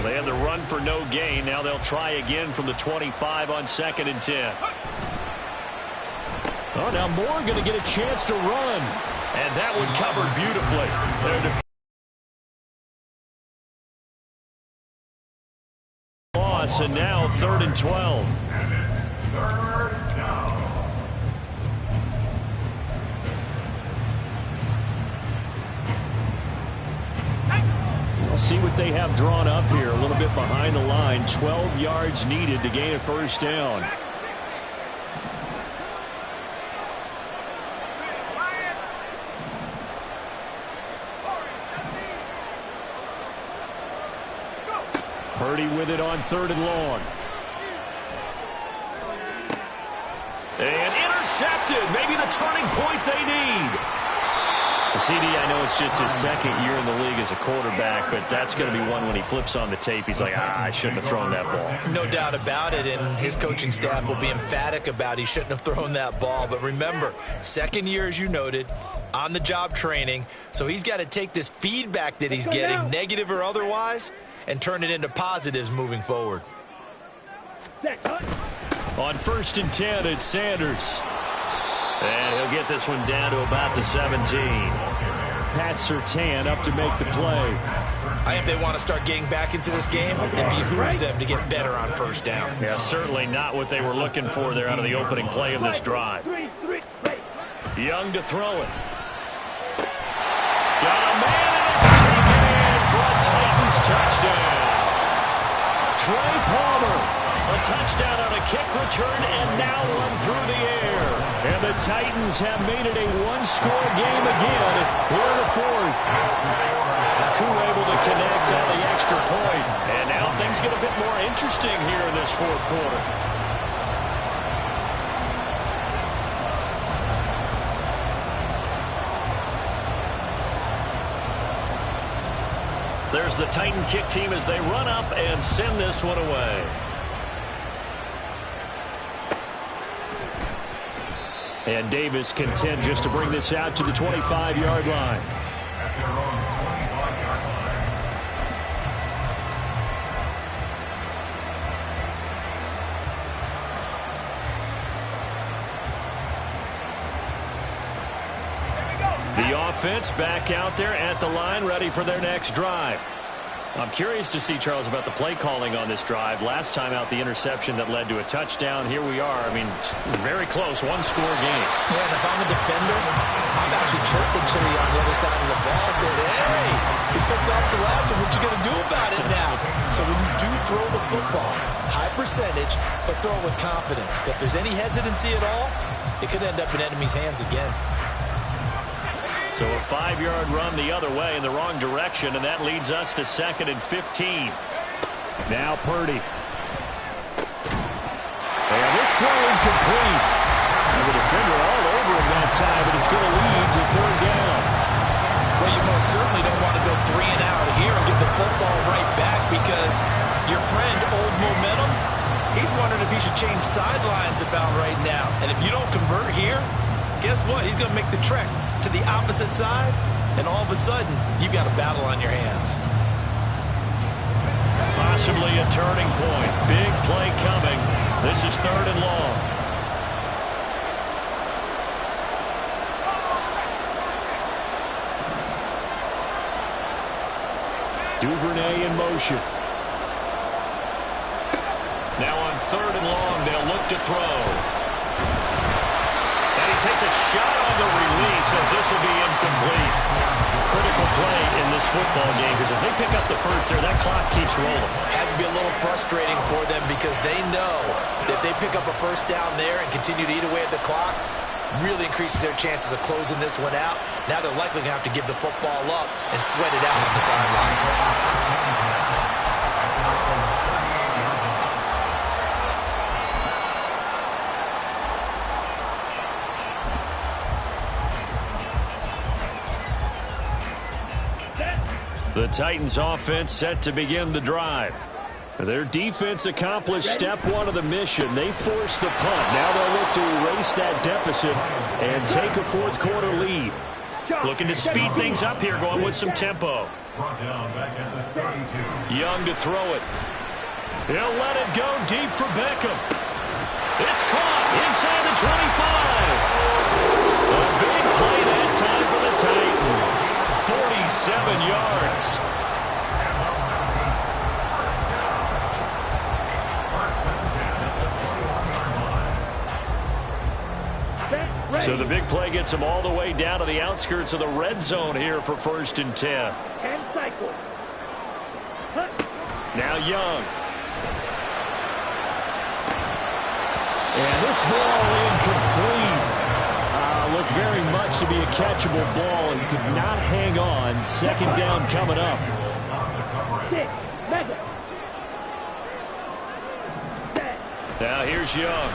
They had the run for no gain. Now they'll try again from the 25 on 2nd and 10. Oh, now Moore going to get a chance to run. And that one covered beautifully. Loss, and now 3rd and 12. We'll see what they have drawn up here. A little bit behind the line. 12 yards needed to gain a 1st down. Purdy with it on 3rd and long. And intercepted. Maybe the turning point they need. CD, I know it's just his 2nd year in the league as a quarterback, but that's going to be one when he flips on the tape. He's like, I shouldn't have thrown that ball. No doubt about it, and his coaching staff will be emphatic about he shouldn't have thrown that ball. But remember, 2nd year, as you noted, on-the-job training, so he's got to take this feedback that he's getting, negative or otherwise, and turn it into positives moving forward. On 1st and 10, it's Sanders. And he'll get this one down to about the 17. Pat Surtain up to make the play. I think they want to start getting back into this game. It behooves them to get better on 1st down. Yeah, certainly not what they were looking for there out of the opening play of this drive. Young to throw it. Got a man, and it's taken in for a Titans touchdown. Trey Palmer, a touchdown on a kick return, and now one through the air. And And the Titans have made it a one-score game again here in the fourth. Crew able to connect on the extra point. And now things get a bit more interesting here in this fourth quarter. There's the Titan kick team as they run up and send this one away. And Davis content just to bring this out to the 25-yard line. At their own 25-yard line. The offense back out there at the line, ready for their next drive. I'm curious to see, Charles, about the play calling on this drive. Last time out, the interception that led to a touchdown. Here we are. I mean, very close, one-score game. Yeah, and if I'm a defender, I'm actually chirping to you on the other side of the ball, saying, hey, you picked off the last one. What you going to do about it now? So when you do throw the football, high percentage, but throw it with confidence. If there's any hesitancy at all, it could end up in enemy's hands again. So a 5-yard run the other way in the wrong direction, and that leads us to 2nd and 15. Now Purdy. And this throw incomplete. And the defender all over him that time, but it's going to lead to 3rd down. Well, you most certainly don't want to go 3 and out here and give the football right back because your friend, Old Momentum, he's wondering if he should change sidelines about right now. And if you don't convert here, guess what? He's going to make the trek to the opposite side, and all of a sudden, you've got a battle on your hands. Possibly a turning point. Big play coming. This is 3rd and long. Duvernay in motion. Now on 3rd and long, they'll look to throw. Takes a shot on the release as this will be incomplete. Critical play in this football game because if they pick up the first there, that clock keeps rolling. Has to be a little frustrating for them because they know that if they pick up a first down there and continue to eat away at the clock, really increases their chances of closing this one out. Now they're likely going to have to give the football up and sweat it out on the sideline. The Titans offense set to begin the drive. Their defense accomplished step 1 of the mission. They forced the punt. Now they'll look to erase that deficit and take a fourth quarter lead. Looking to speed things up here, going with some tempo. Young to throw it. He'll let it go deep for Beckham. It's caught inside the 25. A big play that time for the Titans. 47 yards. So the big play gets them all the way down to the outskirts of the red zone here for 1st and 10. Now Young. And this ball incomplete. Looked very much to be a catchable ball and could not hang on. 2nd down coming up. Now here's Young.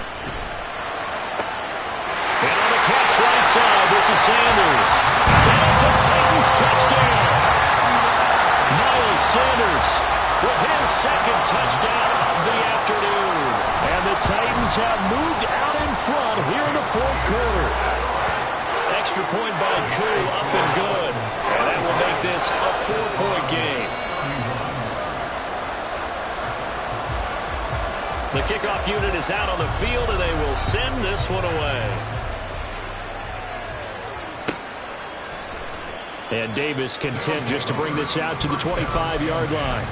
And on the catch right side, this is Sanders. And it's a Titans touchdown. Miles Sanders with his 2nd touchdown of the afternoon. And the Titans have moved out in front here in the fourth quarter. Extra point by Koo, up and good. And that will make this a 4-point game. The kickoff unit is out on the field, and they will send this one away. And Davis content just to bring this out to the 25-yard line.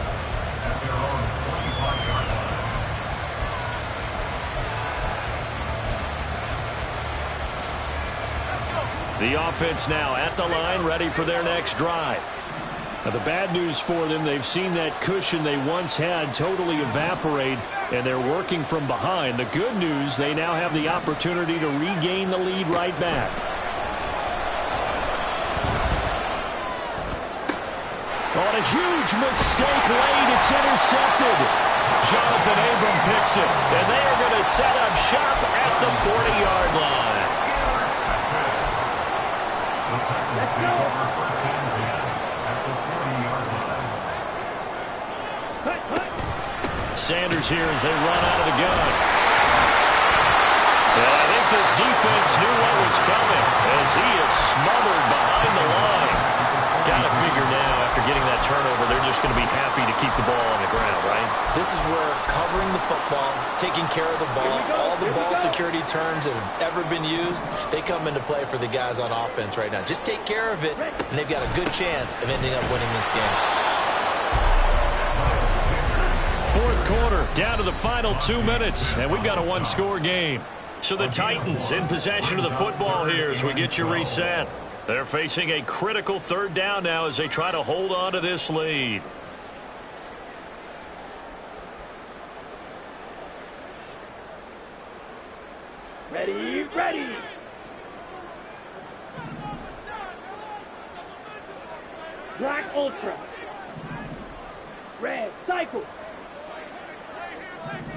The offense now at the line, ready for their next drive. Now, the bad news for them, they've seen that cushion they once had totally evaporate And they're working from behind. The good news, they now have the opportunity to regain the lead right back. On a huge mistake late, it's intercepted. Jonathan Abram picks it, and they are going to set up shop at the 40-yard line. Let's go. First and 10 at the 40-yard line. Sanders here as they run out of the gun. And I think this defense knew what was coming as he is smothered behind the line. Got to figure now, after getting that turnover, they're just going to be happy to keep the ball on the ground, right? This is where covering the football, taking care of the ball, all the ball security terms that have ever been used, they come into play for the guys on offense right now. Just take care of it, and they've got a good chance of ending up winning this game. Fourth quarter, down to the final 2 minutes, and we've got a one-score game. So the Titans in possession of the football here as we get you reset. They're facing a critical third down now as they try to hold on to this lead. Ready, ready. Black Ultra. Red, cycle.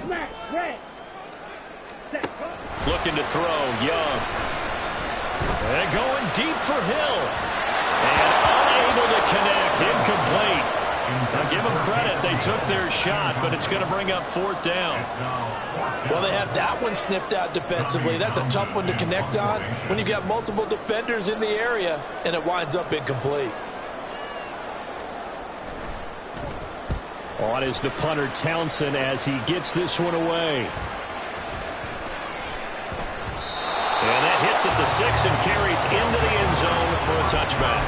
Smash, red. Set, looking to throw, Young. And going deep for Hill. And unable to connect, incomplete. Now give them credit, they took their shot, but it's going to bring up fourth down. Well, they have that one snipped out defensively. That's a tough one to connect on when you've got multiple defenders in the area, and it winds up incomplete. On is the punter Townsend as he gets this one away. And that hits at the 6 and carries into the end zone for a touchback.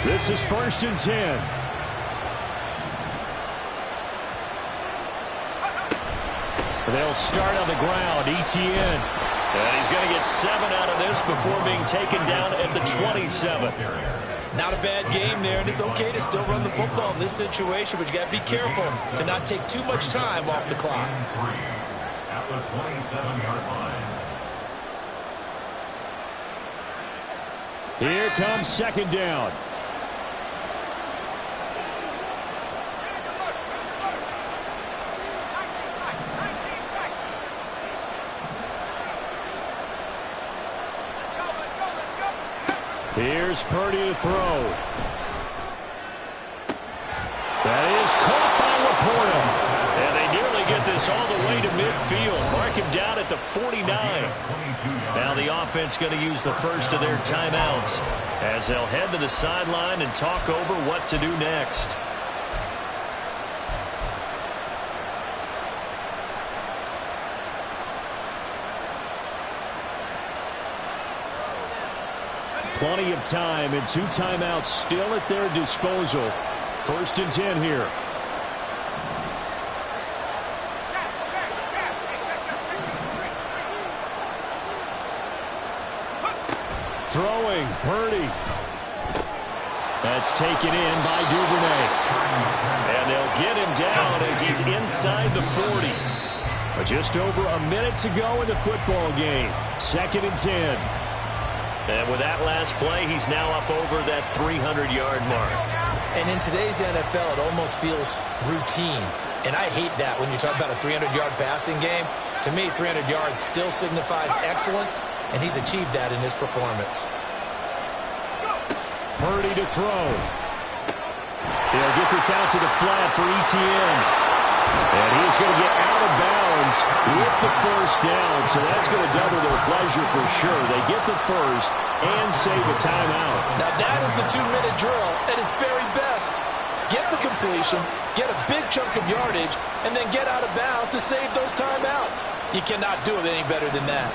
This is 1st and 10. They'll start on the ground. Etienne. And he's going to get 7 out of this before being taken down at the 27. Not a bad game there, and it's okay to still run the football in this situation, but you got to be careful to not take too much time off the clock. At the 27-yard line. Here comes 2nd down. Here's Purdy to throw. That is caught by Laporta. And they nearly get this all the way to midfield. Mark him down at the 49. Now the offense going to use the first of their timeouts as they'll head to the sideline and talk over what to do next. Plenty of time and 2 timeouts still at their disposal. 1st and 10 here. Throwing, Purdy. That's taken in by Duvernay. And they'll get him down as he's inside the 40. But just over a minute to go in the football game. 2nd and 10. And with that last play, he's now up over that 300-yard mark. And in today's NFL, it almost feels routine. And I hate that when you talk about a 300-yard passing game. To me, 300 yards still signifies excellence, and he's achieved that in his performance. Purdy to throw. He'll get this out to the flat for Etienne. And he's going to get out of bounds with the first down, so that's going to double their pleasure for sure. They get the first and save a timeout. Now that is the 2-minute drill at its very best. Get the completion, get a big chunk of yardage, and then get out of bounds to save those timeouts. You cannot do it any better than that.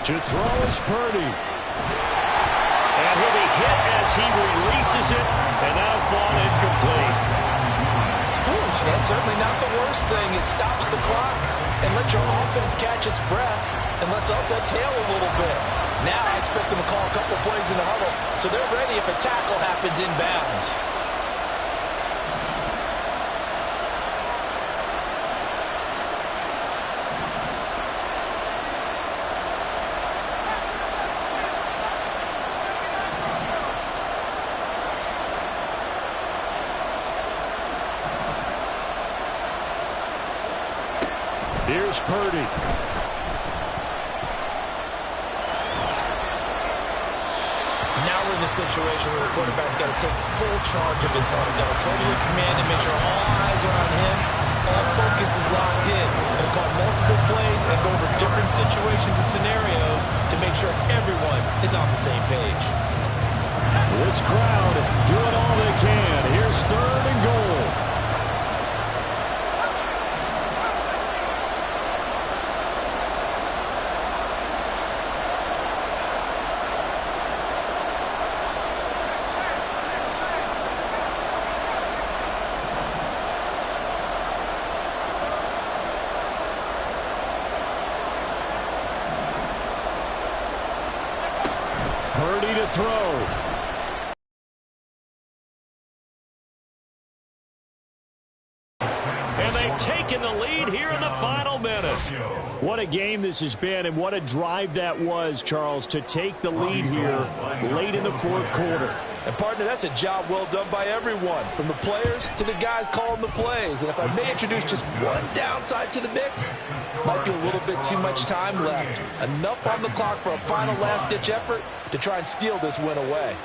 To throw is Purdy. And he'll be hit as he releases it, and that'll fall incomplete. That's certainly not the worst thing. It stops the clock and lets your offense catch its breath and lets us exhale a little bit. Now I expect them to call a couple plays in the huddle so they're ready if a tackle happens inbounds. Here's Purdy. Now we're in the situation where the quarterback's got to take full charge of his huddle. Got to totally command and make sure all eyes are on him. All focus is locked in. Going to call multiple plays and go over different situations and scenarios to make sure everyone is on the same page. This crowd doing all they can. Here's 3rd and goal. Purdy to throw. And they've taken the lead here in the final minute. What a game this has been, and what a drive that was, Charles, to take the lead here late in the 4th quarter. And, partner, that's a job well done by everyone, from the players to the guys calling the plays. And if I may introduce just one downside to the mix, might be a little bit too much time left. Enough on the clock for a final last-ditch effort to try and steal this win away.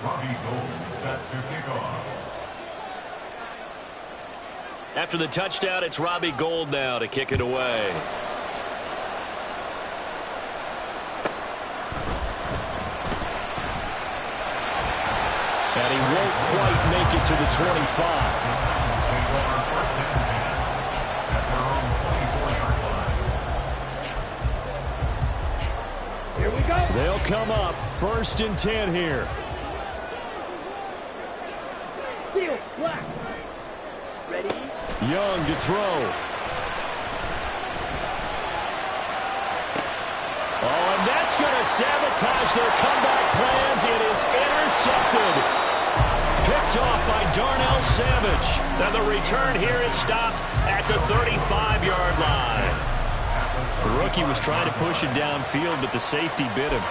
Robbie Gould set to kick off. After the touchdown, it's Robbie Gould now to kick it away. And he won't quite make it to the 25. Here we go. They'll come up 1st and 10 here. Field, black. Ready? Young to throw. Oh, and that's going to sabotage their comeback plans. It is intercepted. Picked off by Darnell Savage. And the return here is stopped at the 35-yard line. The rookie was trying to push it downfield, but the safety bit him.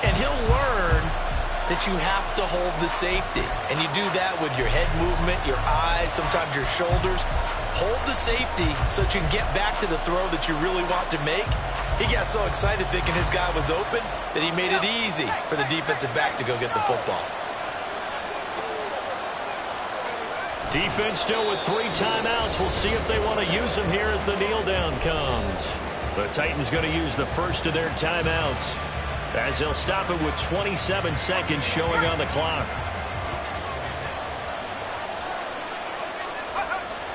And he'll learn that you have to hold the safety. And you do that with your head movement, your eyes, sometimes your shoulders. Hold the safety so that you can get back to the throw that you really want to make. He got so excited thinking his guy was open that he made it easy for the defensive back to go get the football. Defense still with 3 timeouts. We'll see if they want to use them here as the kneel down comes. The Titans going to use the first of their timeouts, as they'll stop it with 27 seconds showing on the clock.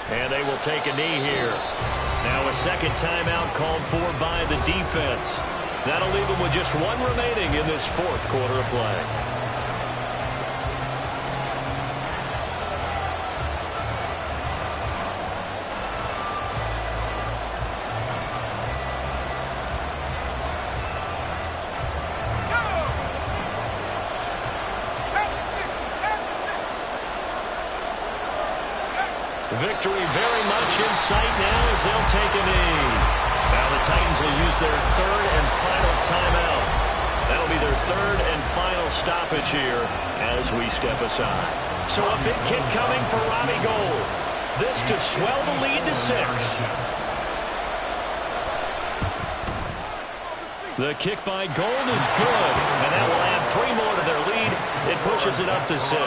And they will take a knee here. Now a second timeout called for by the defense. That'll leave them with just 1 remaining in this 4th quarter of play. Victory very much in sight now as they'll take a knee. Now the Titans will use their 3rd and final timeout. That'll be their 3rd and final stoppage here as we step aside. So a big kick coming for Robbie Gould. This to swell the lead to 6. The kick by Gould is good, and that will add 3 more to their lead. It pushes it up to 6.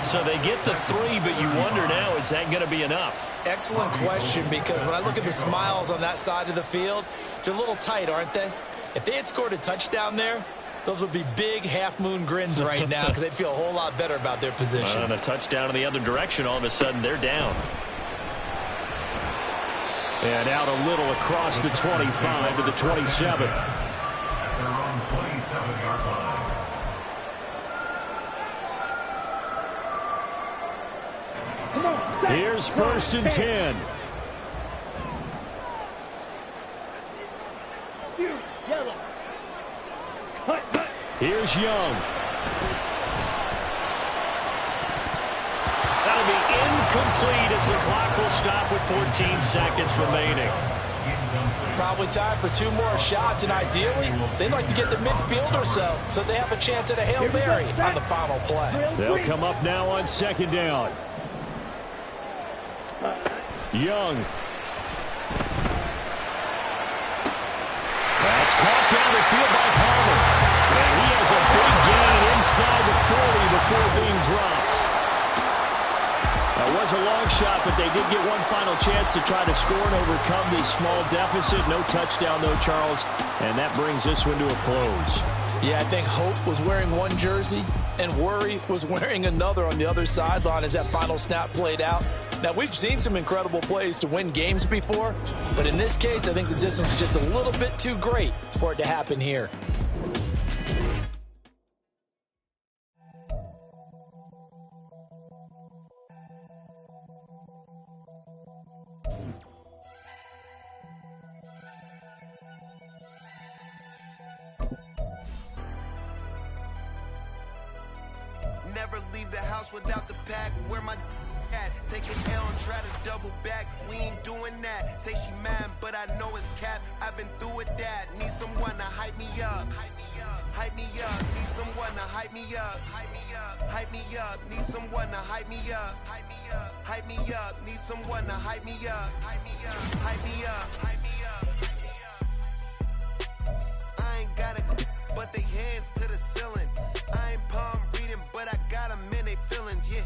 So they get the 3, but you wonder now, is that going to be enough? Excellent question, because when I look at the smiles on that side of the field, they're a little tight, aren't they? If they had scored a touchdown there, those would be big half-moon grins right now because they'd feel a whole lot better about their position. And a touchdown in the other direction, all of a sudden they're down. And out a little across the 25 to the 27. Come on. Set. Here's first and 10. Yellow. Hut, hut. Here's Young. That'll be incomplete as the clock will stop with 14 seconds remaining. Probably time for 2 more shots, and ideally, they'd like to get to midfield or so they have a chance at a Hail Mary on the final play. They'll come up now on second down. Young. That's caught down the field by Palmer. And he has a big gain inside the 40 before being dropped. That was a long shot, but they did get one final chance to try to score and overcome this small deficit. No touchdown, though, Charles, and that brings this one to a close. Yeah, I think Hope was wearing one jersey and Worry was wearing another on the other sideline as that final snap played out. Now, we've seen some incredible plays to win games before, but in this case, I think the distance is just a little bit too great for it to happen here. Never leave the house without the pack. Where my at? Take an L and try to double back. We ain't doing that. Say she mad, but I know it's cap. I've been through with that. Need someone to hype me up. Hype me up. Need someone to hype me up. Hype me up. Need someone to hype me up. Hype me up. Need someone to hype me up. Hype me up. Hype me up. Hype me up. I ain't got it, but they hands to the ceiling. I ain't palm reading, but I got them in they feelings, yeah.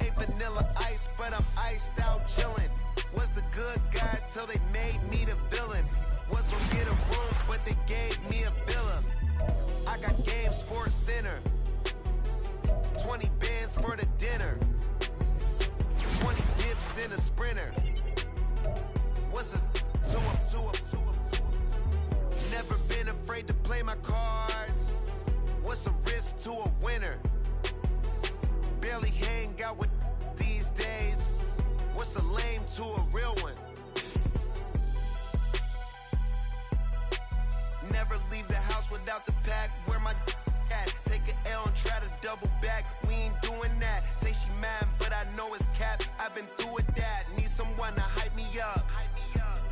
Ain't vanilla ice, but I'm iced out chillin'. Was the good guy till they made me the villain. Was gonna get a room, but they gave me a villa. I got Game Sports Center. 20 bands for the dinner. 20 dips in a sprinter. What's a 2 up, 2 up, 2 up, 2 up? Never been afraid to play my cards. What's a risk to a winner? Barely hang out with these days. What's a lame to a real one? Never leave the house without the pack. Where my at? Take an L and try to double back. We ain't doing that. Say she mad, but I know it's cap. I've been through with that. Need someone to hype me up.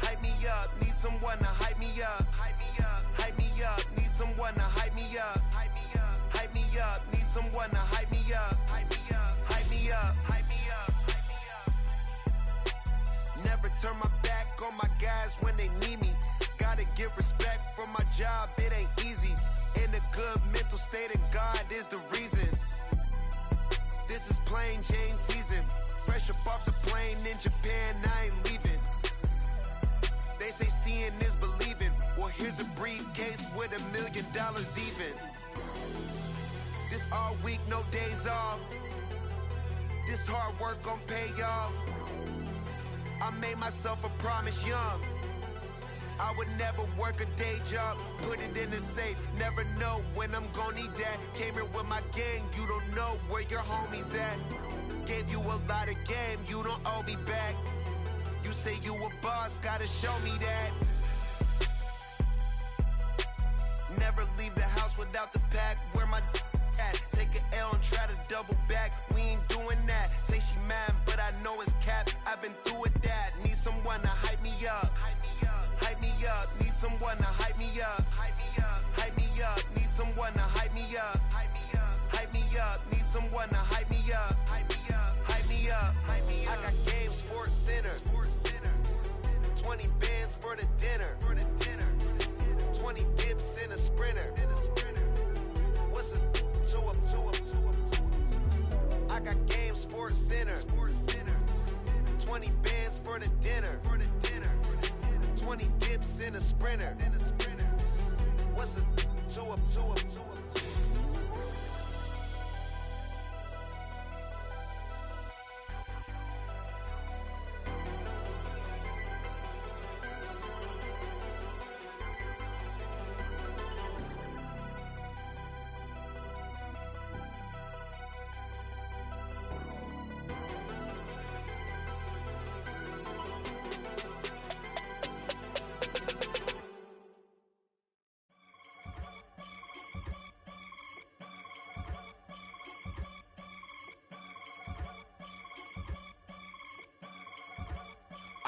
Hype me up. Need someone to hype me up. Hype me up. Hype me up. Need someone to hype me up. Hype me up. Hype me up. Need someone to hype me up. Hype me up. Hype me up. Hype me up. Hype me up. Never turn my back on my guys when they need me. Gotta give respect for my job. It ain't easy. In a good mental state, and God is the reason. This is plain Jane season. Fresh up off the plane in Japan, I ain't leaving. They say seeing is believing. Well, here's a briefcase with $1 million even. This all week, no days off. This hard work gon' pay off. I made myself a promise young. I would never work a day job, put it in the safe. Never know when I'm gon' need that. Came here with my gang, you don't know where your homies at. Gave you a lot of game, you don't owe me back. You say you a boss, gotta show me that. Never leave the house without the pack. Where my at? Take an L and try to double back. We ain't doing that. Say she mad, but I know it's cap. I've been through with that. Need someone to hype me up. Hype me up. Need someone to hype me up. Hype me up. Hype me up. Need someone to hype me up. Hype me up. Hype me up. Need someone to hype me up. Hype me up. Hype me up. Hype me up. I got Game Sports Center. 20 bands for the dinner. 20 dips in a sprinter.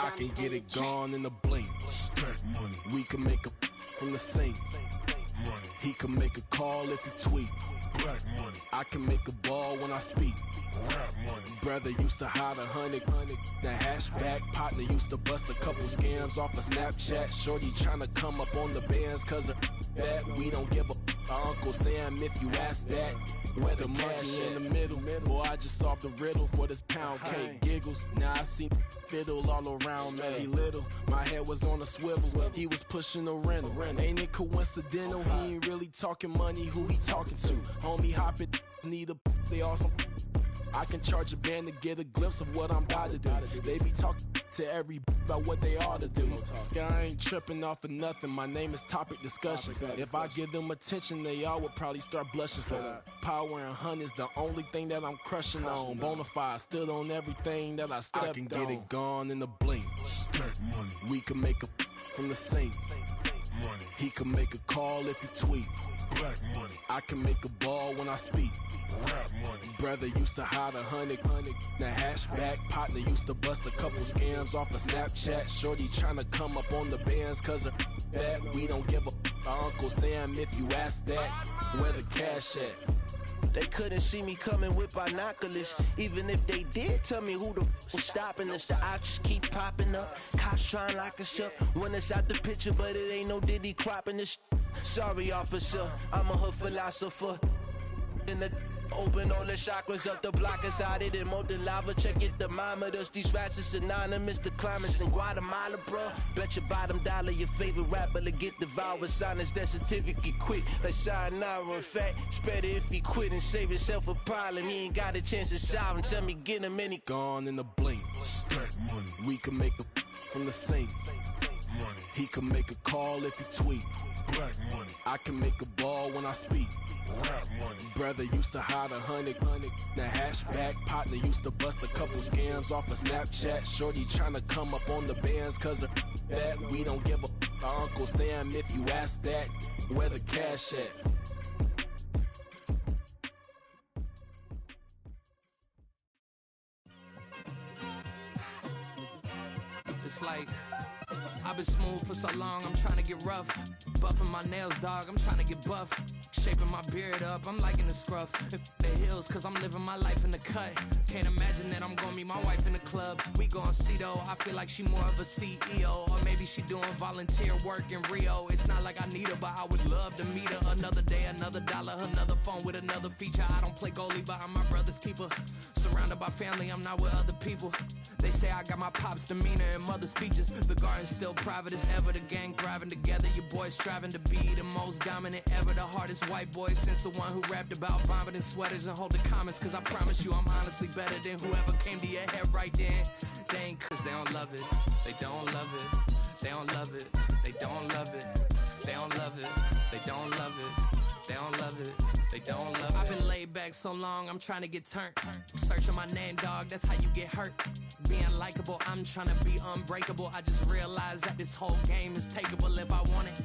I can get it gone in a blink. Stack money. We can make a from the sink. Money. He can make a call if he tweet. Black money. I can make a ball when I speak. Rap money. Brother used to hide 100. The hashback partner used to bust a couple scams off of Snapchat. Shorty tryna come up on the bands cause of that. We don't give a Uncle Sam if you ask that. Where the money in the middle. Boy, I just solved the riddle for this pound cake. Giggles, now I see fiddle all around me. He little, my head was on a swivel. He was pushing a rental. Ain't it coincidental? He ain't really talking money, who he talking to? Homie hop it, need a they awesome. I can charge a band to get a glimpse of what I'm about to do. They be talking to every about what they ought to do. I ain't tripping off of nothing. My name is Topic Discussion. If I give them attention, they all would probably start blushing. So power and hunt is the only thing that I'm crushing on. Bonafide stood on everything that I stepped on. I can get it gone in a blink. Stack money. We can make a from the sink. Money. He can make a call if he tweet. Black money. I can make a ball when I speak. Rap money. Brother used to hide 100. The hashback partner used to bust a couple scams off of Snapchat. Shorty tryna come up on the bands cause of that. We don't give a Uncle Sam if you ask that. Where the cash at? They couldn't see me coming with binoculars. Even if they did, tell me who the was stopping us. The options keep popping up. Cops trying to lock us up. When it's out the picture, but it ain't no Diddy cropping this. Sorry, officer, I'm a hood philosopher. In the open all the chakras up the block inside it and molten lava. Check your thermometers. These rats is synonymous to climates in Guatemala, bro. Bet your bottom dollar your favorite rapper to get devoured. Sign his death certificate quick. Like sayonara. In fact, it's better if he quit and save himself a problem. He ain't got a chance to solve and tell me get him any. Gone in a blink. Stack money. We can make a from the sink. Money. He can make a call if he tweet. Black money. I can make a ball when I speak. Rap money. Brother used to hide 100. The hashback partner used to bust a couple scams off of Snapchat. Shorty tryna come up on the bands cause of that. We don't give a Uncle Sam if you ask that. Where the cash at? It's like I've been smooth for so long, I'm trying to get rough. Buffing my nails, dog, I'm trying to get buff. Shaping my beard up, I'm liking the scruff. The hills, cause I'm living my life in the cut. Can't imagine that I'm gonna meet my wife in the club. We gon' see though, I feel like she more of a CEO. Or maybe she doing volunteer work in Rio. It's not like I need her, but I would love to meet her. Another day, another dollar, another phone with another feature. I don't play goalie, but I'm my brother's keeper. Surrounded by family, I'm not with other people. They say I got my pop's demeanor and mother's features. The garden's still private as ever. The gang thriving together. Your boys striving to be the most dominant ever. The hardest white boy since the one who rapped about vomiting sweaters and holding comments. Cause I promise you I'm honestly better than whoever came to your head right then. They ain't cause they don't love it. They don't love it. They don't love it. They don't love it. They don't love it. They don't love it. They don't love it. They don't love it. I've been laid back so long, I'm trying to get turned. Searching my name, dog, that's how you get hurt. Being likable, I'm trying to be unbreakable. I just realized that this whole game is takeable if I want it.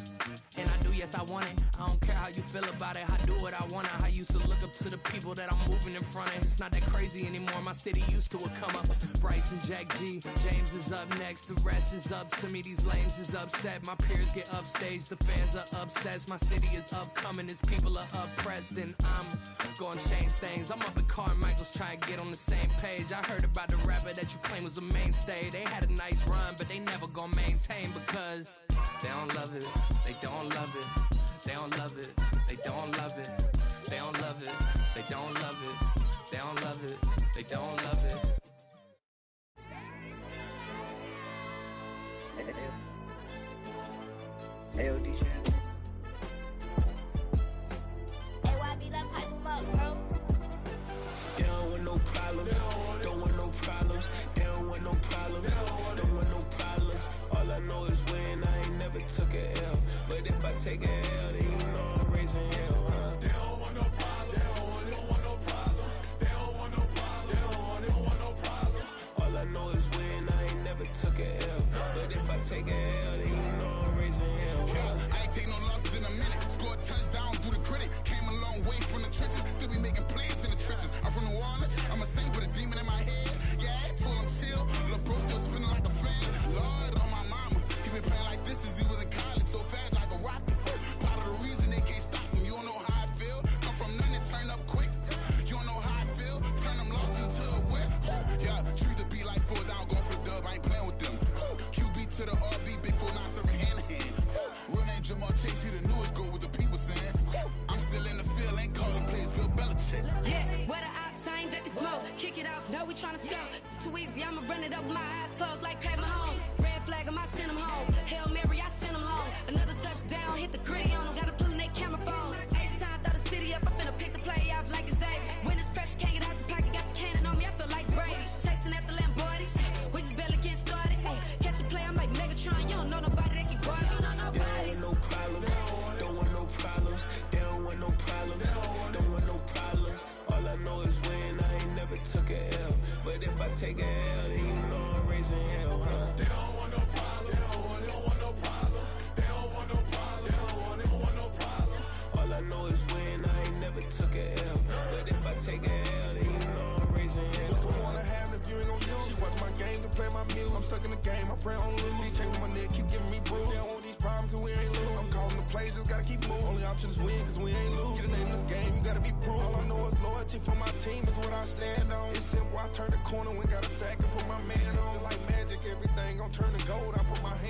And I do, yes, I want it. I don't care how you feel about it. I do what I want. I used to look up to the people that I'm moving in front of. It's not that crazy anymore. My city used to a come up. Bryce and Jack G. James is up next. The rest is up to me. These lames is upset. My peers get upstaged. The fans are obsessed. My city is upcoming. These people are oppressed. And I'm gonna change things. I'm up at Carmichael's trying to get on the same page. I heard about the rapper that you claim was a mainstay. They had a nice run, but they never gonna maintain because they don't love it. They don't love it. They don't love it. They don't love it. They don't love it. They don't love it. They don't love it. They don't love it. Hey, DJ. Hey, YB, let's pipe him up, bro. They don't want no problems. Don't want no problems. They don't want no problems. Don't want no problems. All I know is win. I ain't never took a L. But if I take a L, then you know I'm raising hell, huh? They don't want no problems. They don't want no problems. They don't want no problems. They don't want no problems. All I know is win. I ain't never took a L. But if I take a L, then you know I'm raising hell, huh? Yeah, I ain't take no losses in a minute. Scored a touchdown through the critic. Came a long way from the trenches. Still be making plays in the trenches. I'm from New Orleans. I'm a saint with a demon in my head. Yeah, I told him chill. Lil' bro still spinning like a fan. Now we tryna sell. Too easy, I'ma run it up with my eyes closed like Pat Mahomes. Red flag, I send them home. Hail Mary, I send them long. Another touchdown, hit the gritty on them. Gotta pull in their camera phones. H-time, throw the city up. I finna pick the play off like it's Xavier. When it's pressure, can't get out the pocket. Got the cannon on me, I feel like Brady. Chasing after Lamborghini. We just barely getting started. Ay, catch a play, I'm like Megatron. You don't know nobody that can guard me. You don't know nobody. No problems. Don't want no problems. They don't want no problems. Don't want no problems. All I know is win. I ain't never took a L. But if I take a L, then you know I'm raising hell, huh? They don't want no problems. They don't want no problems. They don't want no problems. They don't want no problems. All I know is win. I ain't never took a L. But if I take a L, then you know I'm raising hell. What's the point I have if you ain't gon' use? She watch my games and play my music. I'm stuck in the game. I pray on lose. He changing my neck, keep giving me bruise. They don't want these problems 'cause we ain't lose. I'm calling the plays, just gotta keep moving. Only option is win 'cause we ain't lose. Get the name of this game, you gotta be proof. All I know is loyalty for my team is what I stand on. It's simple, I turn the corner, we got a sack and put my man on. Like magic, everything gon' turn to gold. I put my hands